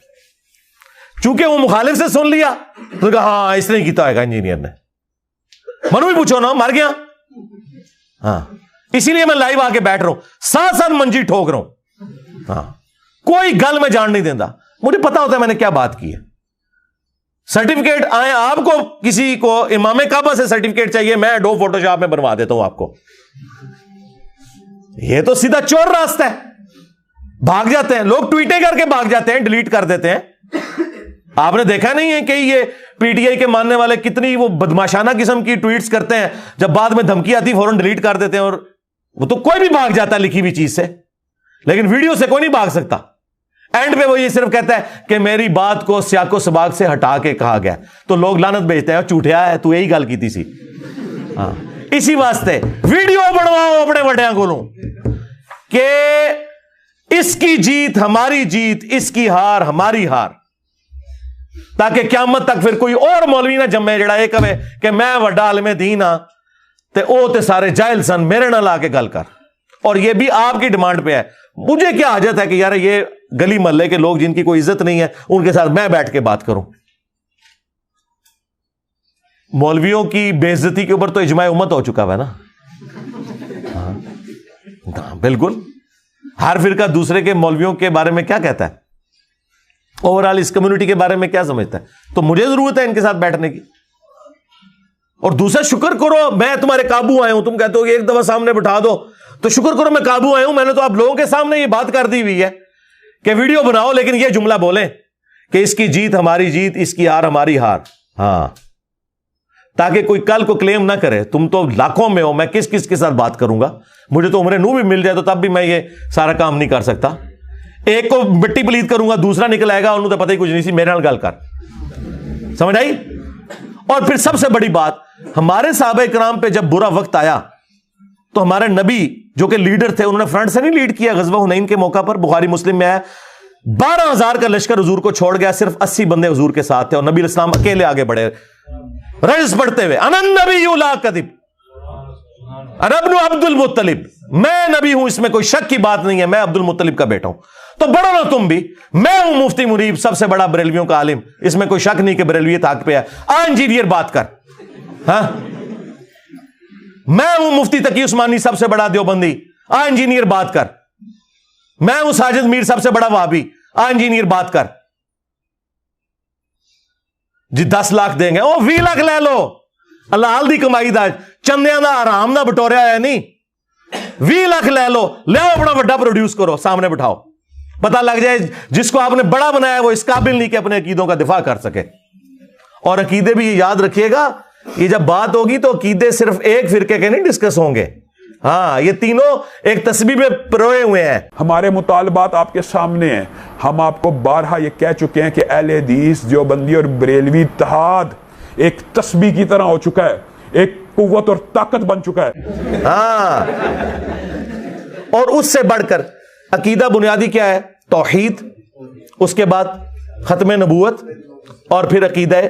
چونکہ وہ مخالف سے سن لیا تو کہا ہاں اس نے کیتا ہے انجینئر نے. منو بھی پوچھو نا, مر گیا. ہاں اسی لیے میں لائیو آ کے بیٹھ رہا ہوں, ساتھ ساتھ منجی ٹھوک رہا ہوں. ہاں کوئی گل میں جان نہیں دیتا, مجھے پتا ہوتا ہے میں نے کیا بات کی ہے. سرٹیفکیٹ آئے آپ کو, کسی کو امام کعبہ سے سرٹیفکیٹ چاہیے, میں ایڈوب فوٹو شاپ میں بنوا دیتا ہوں آپ کو. یہ تو سیدھا چور راستہ ہے. بھاگ جاتے ہیں لوگ, ٹویٹیں کر کے بھاگ جاتے ہیں, ڈیلیٹ کر دیتے ہیں. آپ نے دیکھا نہیں ہے کہ یہ پی ٹی آئی کے ماننے والے کتنی وہ بدماشانہ قسم کی ٹویٹس کرتے ہیں, جب بعد میں دھمکی آتی فوراً ڈیلیٹ کر دیتے ہیں. اور وہ تو کوئی بھی بھاگ جاتا ہے لکھی ہوئی چیز سے, لیکن ویڈیو سے کوئی نہیں بھاگ سکتا. اینڈ پہ وہ یہ صرف کہتا ہے کہ میری بات کو سیاق و سباق سے ہٹا کے کہا گیا, تو لوگ لعنت بھیجتے ہیں چوٹیا ہے تو یہی گل کی سی. ہاں اسی واسطے ویڈیو بنواؤ اپنے وڈیاں کولوں کہ اس کی جیت ہماری جیت, اس کی ہار ہماری ہار, تاکہ قیامت تک پھر کوئی اور مولوی نہ جمے جڑا یہ کہے کہ میں وڈا عالم دین ہاں تے او تے سارے جاہل سن, میرے نہ لا کے گل کر. اور یہ بھی آپ کی ڈیمانڈ پہ ہے. مجھے کیا حاجت ہے کہ یار یہ گلی محلے کے لوگ جن کی کوئی عزت نہیں ہے ان کے ساتھ میں بیٹھ کے بات کروں. مولویوں کی بے عزتی کے اوپر تو اجماع امت ہو چکا ہے نا. ہاں بالکل, ہر فرقہ دوسرے کے مولویوں کے بارے میں کیا کہتا ہے, اوور آل اس کمیونٹی کے بارے میں کیا سمجھتا ہے. تو مجھے ضرورت ہے ان کے ساتھ بیٹھنے کی. اور دوسرا شکر کرو میں تمہارے قابو آیا ہوں. تم کہتے ہو کہ ایک دفعہ سامنے بٹھا دو, تو شکر کرو میں قابو آیا ہوں. میں نے تو آپ لوگوں کے سامنے یہ بات کر دی ہوئی ہے کہ ویڈیو بناؤ لیکن یہ جملہ بولیں کہ اس کی جیت ہماری جیت, اس کی ہار ہماری ہار. ہاں تاکہ کوئی کل کو کلیم نہ کرے تم تو لاکھوں میں ہو, میں کس کس کے ساتھ بات کروں گا. مجھے تو عمر نو بھی مل جائے تو تب بھی میں یہ سارا کام نہیں کر سکتا. ایک کو مٹی پلیت کروں گا, دوسرا نکل آئے گا انہوں تو پتہ ہی کچھ نہیں سی, میرے نال گل کر. سمجھ آئی؟ اور پھر سب سے بڑی بات, ہمارے صحابہ کرام پہ جب برا وقت آیا تو ہمارے نبی جو کہ لیڈر تھے انہوں نے فرنٹ سے نہیں لیڈ کیا. غزوہ حنین کے موقع پر بخاری مسلم میں ہے 12,000 کا لشکر حضور کو چھوڑ گیا, صرف 80 بندے حضور کے ساتھ تھے اور نبی علیہ السلام اکیلے آگے بڑھے رئیس پڑھتے ہوئے انا النبی لا کذب انا ابن عبد المطلب, میں نبی ہوں اس میں کوئی شک کی بات نہیں ہے, میں عبد المطلب کا بیٹا ہوں. تو بڑھو نا تم بھی, میں ہوں مفتی منیب سب سے بڑا بریلویوں کا عالم, اس میں کوئی شک نہیں کہ بریلویت حق پہ ہے. انجینئر بات کر, ہاں میں ہوں مفتی تقی عثمانی سب سے بڑا دیوبندی, انجینئر بات کر. میں ہوں ساجد میر سب سے بڑا وہابی, انجینئر بات کر. جی 10 لاکھ دیں گے, او 20 لاکھ لے لو, حلال دی کمائی دا چندیاں دا آرام دا بٹوریا ہے نہیں. 20 لاکھ لے لو, لے اپنا بڑا پروڈیوس کرو, سامنے بٹھاؤ, پتہ لگ جائے جس کو آپ نے بڑا بنایا وہ اس قابل نہیں کہ اپنے عقیدوں کا دفاع کر سکے. اور عقیدے بھی یہ یاد رکھیے گا, یہ جب بات ہوگی تو عقیدے صرف ایک فرقے کے نہیں ڈسکس ہوں گے, ہاں یہ تینوں ایک تسبیح میں پروئے ہوئے ہیں. ہمارے مطالبات آپ کے سامنے ہیں. ہم آپ کو بارہا یہ کہہ چکے ہیں کہ اہل حدیث دیوبندی اور بریلوی اتحاد ایک تسبیح کی طرح ہو چکا ہے, ایک قوت اور طاقت بن چکا ہے. ہاں, اور اس سے بڑھ کر عقیدہ بنیادی کیا ہے؟ توحید, اس کے بعد ختم نبوت, اور پھر عقیدہ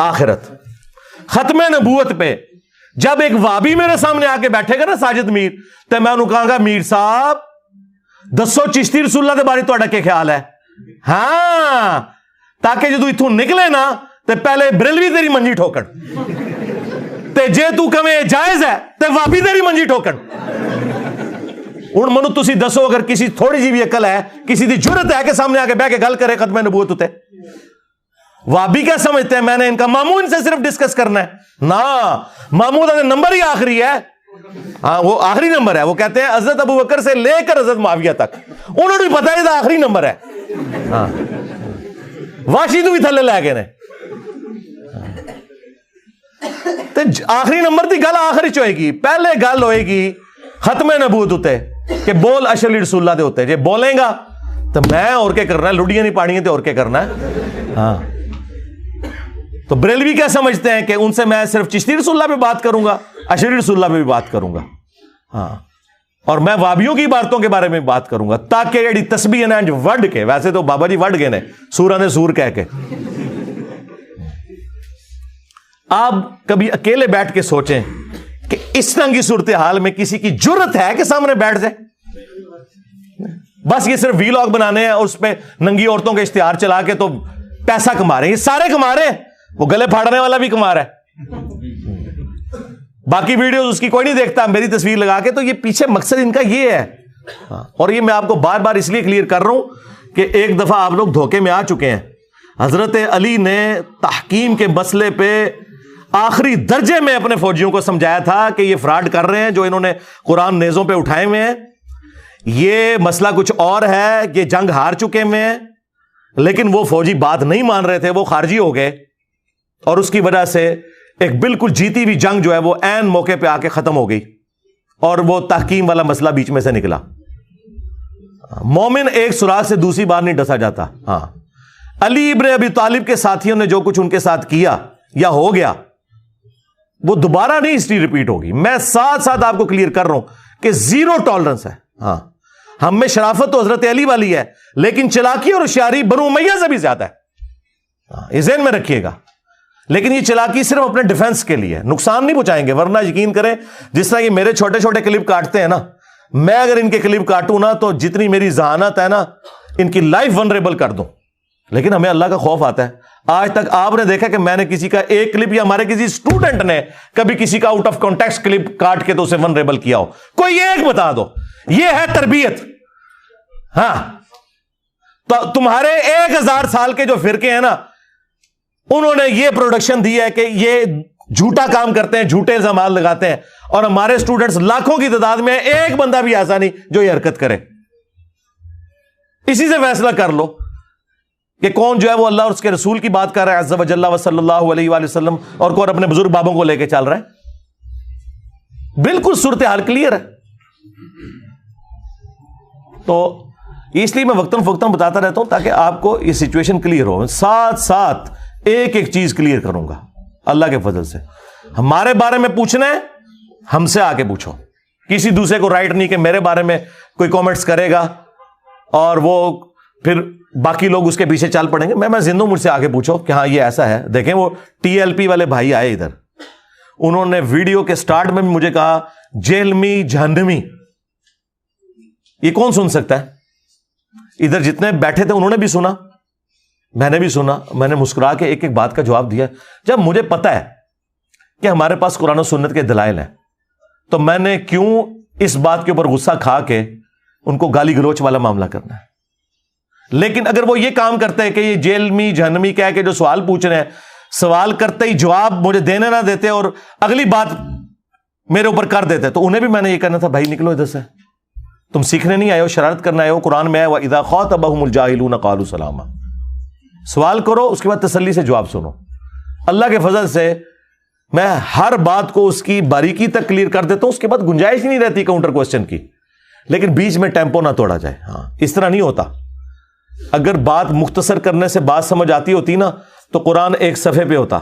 آخرت. ختم نبوت پہ جب ایک وابی میرے سامنے آ کے بیٹھے گا نا ساجد میر, تو میں انہوں کہاں گا میر صاحب دسو چشتی رسول اللہ دے بارے تو کیا خیال ہے؟ ہاں, تاکہ جدو اتھوں نکلے نا تو پہلے بریلوی تیری منجی ٹھوکن, تے جے تو کمیں جائز ہے تے وابی تیری منجی ٹھوکن. ہن منو تسی دسو, اگر کسی تھوڑی جی بھی عقل ہے, کسی دی جرت ہے کہ سامنے آ کے بیٹھ کے گل کرے ختم نبوت ہوتے, وابی کیا سمجھتے ہیں میں نے ان کا مامون سے صرف ڈسکس کرنا ہے؟ نا, مامون کا نمبر ہی آخری ہے, ہاں وہ آخری نمبر ہے. وہ کہتے ہیں حضرت ابو بکر سے لے کر حضرت معاویہ تک انہوں نے پتا ہے آخری نمبر ہے. ہاں, واشی تو بھی تھلے لے گئے نے, آخری نمبر دی گل آخری چ ہوئے گی. پہلے گل ہوئے گی ختم نبوت ہوتے کہ بول اشرف رسول اللہ دے ہوتے, جے بولیں گا تو میں اور کیا کرنا ہے, لڈیاں نہیں پاڑی ہیں تو اور کیا کرنا ہے. ہاں, تو بریلوی کیا سمجھتے ہیں کہ ان سے میں صرف چشتی رسول اللہ پہ بات کروں گا, اشعری رسول اللہ پہ بھی بات کروں گا, ہاں, اور میں وابیوں کی عبارتوں کے بارے میں بات کروں گا, تاکہ ایڈی تسبیح نا وڈ کے, ویسے تو بابا جی وڈ گئے نے سورہ نے سور کہہ کے. آپ کبھی اکیلے بیٹھ کے سوچیں کہ اس طرح کی صورتحال میں کسی کی جرت ہے کہ سامنے بیٹھ جائے؟ بس یہ صرف ویلاگ بنانے ہیں اور اس پہ ننگی عورتوں کے اشتہار چلا کے تو پیسہ کما رہے ہیں. یہ سارے کما رہے ہیں, وہ گلے پھاڑنے والا بھی کما رہا ہے, باقی ویڈیوز اس کی کوئی نہیں دیکھتا, میری تصویر لگا کے. تو یہ پیچھے مقصد ان کا یہ ہے, اور یہ میں آپ کو بار بار اس لیے کلیئر کر رہا ہوں کہ ایک دفعہ آپ لوگ دھوکے میں آ چکے ہیں. حضرت علی نے تحکیم کے مسئلے پہ آخری درجے میں اپنے فوجیوں کو سمجھایا تھا کہ یہ فراڈ کر رہے ہیں جو انہوں نے قرآن نیزوں پہ اٹھائے ہوئے ہیں, یہ مسئلہ کچھ اور ہے, یہ جنگ ہار چکے ہوئے ہیں. لیکن وہ فوجی بات نہیں مان رہے تھے, وہ خارجی ہو گئے, اور اس کی وجہ سے ایک بالکل جیتی ہوئی جنگ جو ہے وہ عین موقع پہ آ کے ختم ہو گئی, اور وہ تحکیم والا مسئلہ بیچ میں سے نکلا. مومن ایک سوراخ سے دوسری بار نہیں ڈسا جاتا. ہاں, علی ابن ابی طالب کے ساتھیوں نے جو کچھ ان کے ساتھ کیا یا ہو گیا وہ دوبارہ نہیں ہسٹری ریپیٹ ہوگی. میں ساتھ ساتھ آپ کو کلیئر کر رہا ہوں کہ زیرو ٹالرنس ہے. ہاں, ہم میں شرافت تو حضرت علی والی ہے, لیکن چلاکی اور ہوشیاری بنو امیہ سے بھی زیادہ ہے, یہ ذہن میں رکھیے گا. لیکن یہ چلاکی صرف اپنے ڈیفنس کے لیے, نقصان نہیں پہنچائیں گے. ورنہ یقین کریں جس طرح یہ میرے چھوٹے چھوٹے کلپ کاٹتے ہیں نا, میں اگر ان کے کلپ کاٹوں نا تو جتنی میری ذہانت ہے نا ان کی لائف ونریبل کر دوں. لیکن ہمیں اللہ کا خوف آتا ہے. آج تک آپ نے دیکھا کہ میں نے کسی کا ایک کلپ یا ہمارے کسی اسٹوڈنٹ نے کبھی کسی کا آؤٹ آف کانٹیکسٹ کلپ کاٹ کے تو اسے ونریبل کیا ہو؟ کوئی ایک بتا دو. یہ ہے تربیت. ہاں, تو تمہارے 1000 سال کے جو فرقے ہیں نا, انہوں نے یہ پروڈکشن دی ہے کہ یہ جھوٹا کام کرتے ہیں, جھوٹے الزامات لگاتے ہیں, اور ہمارے اسٹوڈنٹس لاکھوں کی تعداد میں ایک بندہ بھی ایسا نہیں جو یہ حرکت کرے. اسی سے فیصلہ کر لو کہ کون جو ہے وہ اللہ اور اس کے رسول کی بات کر رہا ہے عز و جل و صلی اللہ علیہ وآلہ وسلم, اور کون اپنے بزرگ بابوں کو لے کے چل رہا ہے. بالکل صورتحال کلیئر ہے. تو اس لیے میں وقتاً فوقتاً بتاتا رہتا ہوں تاکہ آپ کو یہ سچویشن کلیئر ہو. ساتھ ساتھ ایک ایک چیز کلیئر کروں گا. اللہ کے فضل سے. ہمارے بارے میں پوچھنا ہے ہم سے آ کے پوچھو. کسی دوسرے کو رائٹ نہیں کہ میرے بارے میں کوئی کامنٹس کرے گا اور وہ پھر باقی لوگ اس کے پیچھے چل پڑیں گے. میں زندہ ہوں, مجھ سے آگے پوچھو کہ ہاں یہ ایسا ہے. دیکھیں وہ TLP والے بھائی آئے ادھر, انہوں نے ویڈیو کے سٹارٹ میں بھی مجھے کہا جہلمی جہنمی. یہ کون سن سکتا ہے؟ ادھر جتنے بیٹھے تھے انہوں نے بھی سنا, میں نے بھی سنا. میں نے مسکرا کے ایک ایک بات کا جواب دیا. جب مجھے پتا ہے کہ ہمارے پاس قرآن و سنت کے دلائل ہیں تو میں نے کیوں اس بات کے اوپر غصہ کھا کے ان کو گالی گلوچ والا معاملہ کرنا ہے. لیکن اگر وہ یہ کام کرتے ہیں کہ یہ جیل میں جہنمی کہہ کے جو سوال پوچھ رہے ہیں, سوال کرتے ہی جواب مجھے دینے نہ دیتے اور اگلی بات میرے اوپر کر دیتے, تو انہیں بھی میں نے یہ کہنا تھا بھائی نکلو ادھر سے, تم سیکھنے نہیں آئے ہو, شرارت کرنا آئے ہو. قرآن میں ہے وَإِذَا خَاطَبَهُمُ الْجَاهِلُونَ قَالُوا سَلَامًا. سوال کرو, اس کے بعد تسلی سے جواب سنو. اللہ کے فضل سے میں ہر بات کو اس کی باریکی تک کلیئر کر دیتا ہوں, اس کے بعد گنجائش ہی نہیں رہتی کاؤنٹر کوسچن کی. لیکن بیچ میں ٹیمپو نہ توڑا جائے. ہاں اس طرح نہیں ہوتا. اگر بات مختصر کرنے سے بات سمجھ آتی ہوتی نا تو قرآن ایک صفحے پہ ہوتا.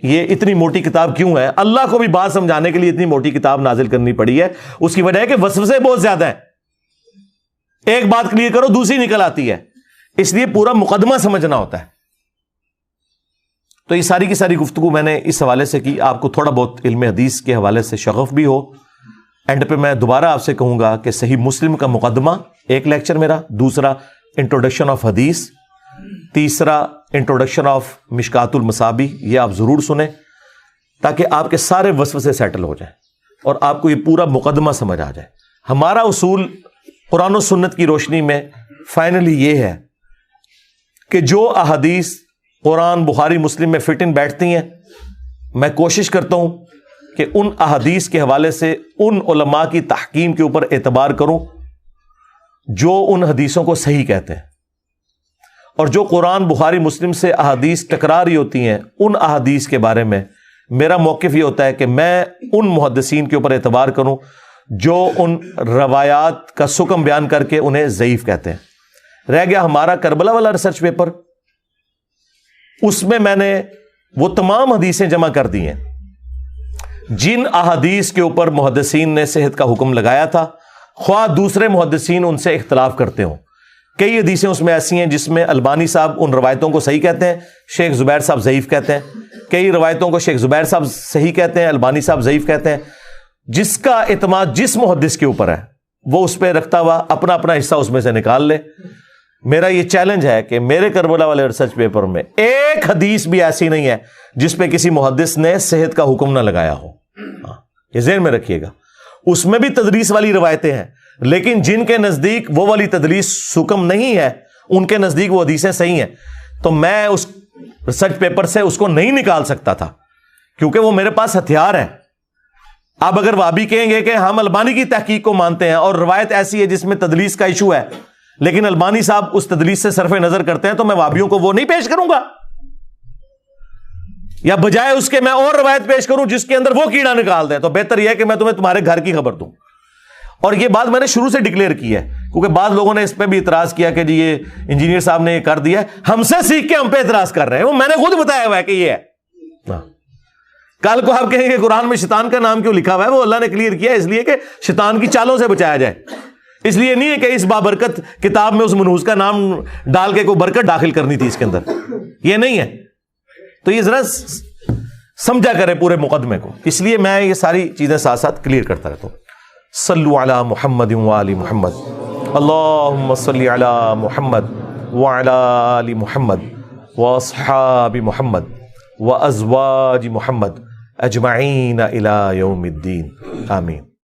یہ اتنی موٹی کتاب کیوں ہے؟ اللہ کو بھی بات سمجھانے کے لیے اتنی موٹی کتاب نازل کرنی پڑی ہے. اس کی وجہ ہے کہ وسوسے بہت زیادہ ہیں. ایک بات کلیئر کرو دوسری نکل آتی ہے, اس لیے پورا مقدمہ سمجھنا ہوتا ہے. تو یہ ساری کی ساری گفتگو میں نے اس حوالے سے کی, آپ کو تھوڑا بہت علم حدیث کے حوالے سے شغف بھی ہو. اینڈ پہ میں دوبارہ آپ سے کہوں گا کہ صحیح مسلم کا مقدمہ ایک لیکچر میرا, دوسرا انٹروڈکشن آف حدیث, تیسرا انٹروڈکشن آف مشکات المصابی, یہ آپ ضرور سنیں تاکہ آپ کے سارے وسوسے سیٹل ہو جائیں اور آپ کو یہ پورا مقدمہ سمجھ آ جائے. ہمارا اصول قرآن و سنت کی روشنی میں فائنلی یہ ہے کہ جو احادیث قرآن بخاری مسلم میں فٹ ان بیٹھتی ہیں, میں کوشش کرتا ہوں کہ ان احادیث کے حوالے سے ان علماء کی تحکیم کے اوپر اعتبار کروں جو ان حدیثوں کو صحیح کہتے ہیں, اور جو قرآن بخاری مسلم سے احادیث ٹکرا رہی ہوتی ہیں ان احادیث کے بارے میں میرا موقف یہ ہوتا ہے کہ میں ان محدثین کے اوپر اعتبار کروں جو ان روایات کا سکم بیان کر کے انہیں ضعیف کہتے ہیں. رہ گیا ہمارا کربلا والا ریسرچ پیپر, اس میں نے وہ تمام حدیثیں جمع کر دی ہیں جن احادیث کے اوپر محدثین نے صحت کا حکم لگایا تھا, خواہ دوسرے محدثین ان سے اختلاف کرتے ہوں. کئی حدیثیں اس میں ایسی ہیں جس میں البانی صاحب ان روایتوں کو صحیح کہتے ہیں, شیخ زبیر صاحب ضعیف کہتے ہیں. کئی روایتوں کو شیخ زبیر صاحب صحیح کہتے ہیں, البانی صاحب ضعیف کہتے ہیں. جس کا اعتماد جس محدث کے اوپر ہے وہ اس پہ رکھتا ہوا اپنا اپنا حصہ اس میں سے نکال لے. میرا یہ چیلنج ہے کہ میرے کربلا والے ریسرچ پیپر میں ایک حدیث بھی ایسی نہیں ہے جس پہ کسی محدث نے صحت کا حکم نہ لگایا ہو. یہ ذہن میں رکھیے گا. اس میں بھی تدلیس والی روایتیں ہیں, لیکن جن کے نزدیک وہ والی تدلیس حکم نہیں ہے ان کے نزدیک وہ حدیثیں صحیح ہیں. تو میں اس ریسرچ پیپر سے اس کو نہیں نکال سکتا تھا کیونکہ وہ میرے پاس ہتھیار ہے. اب اگر وہابی کہیں گے کہ ہم البانی کی تحقیق کو مانتے ہیں اور روایت ایسی ہے جس میں تدلیس کا ایشو ہے لیکن البانی صاحب اس تدلیس سے صرف نظر کرتے ہیں, تو میں وہابیوں کو وہ نہیں پیش کروں گا, یا بجائے اس کے میں اور روایت پیش کروں جس کے اندر وہ کیڑا نکال دیں. تو بہتر یہ ہے کہ میں تمہیں تمہارے گھر کی خبر دوں. اور یہ بات میں نے شروع سے ڈکلیئر کی ہے کیونکہ بعض لوگوں نے اس پہ بھی اعتراض کیا کہ جی یہ انجینئر صاحب نے یہ کر دیا ہے, ہم سے سیکھ کے ہم پہ اعتراض کر رہے ہیں. وہ میں نے خود بتایا ہوا ہے کہ یہ ہے. کل کو آپ کہیں گے قرآن میں شیطان کا نام کیوں لکھا ہوا ہے, وہ اللہ نے کلیئر کیا اس لیے کہ شیطان کی چالوں سے بچایا جائے. اس لیے نہیں ہے کہ اس بابرکت کتاب میں اس منحوس کا نام ڈال کے کوئی برکت داخل کرنی تھی اس کے اندر, یہ نہیں ہے. تو یہ ذرا سمجھا کرے پورے مقدمے کو, اس لیے میں یہ ساری چیزیں ساتھ ساتھ کلیئر کرتا رہتا ہوں. صلو علی محمد وآل محمد, اللہم صلی علی محمد وعلی آل محمد واصحاب محمد وازواج محمد اجمعین الی یوم الدین, آمین.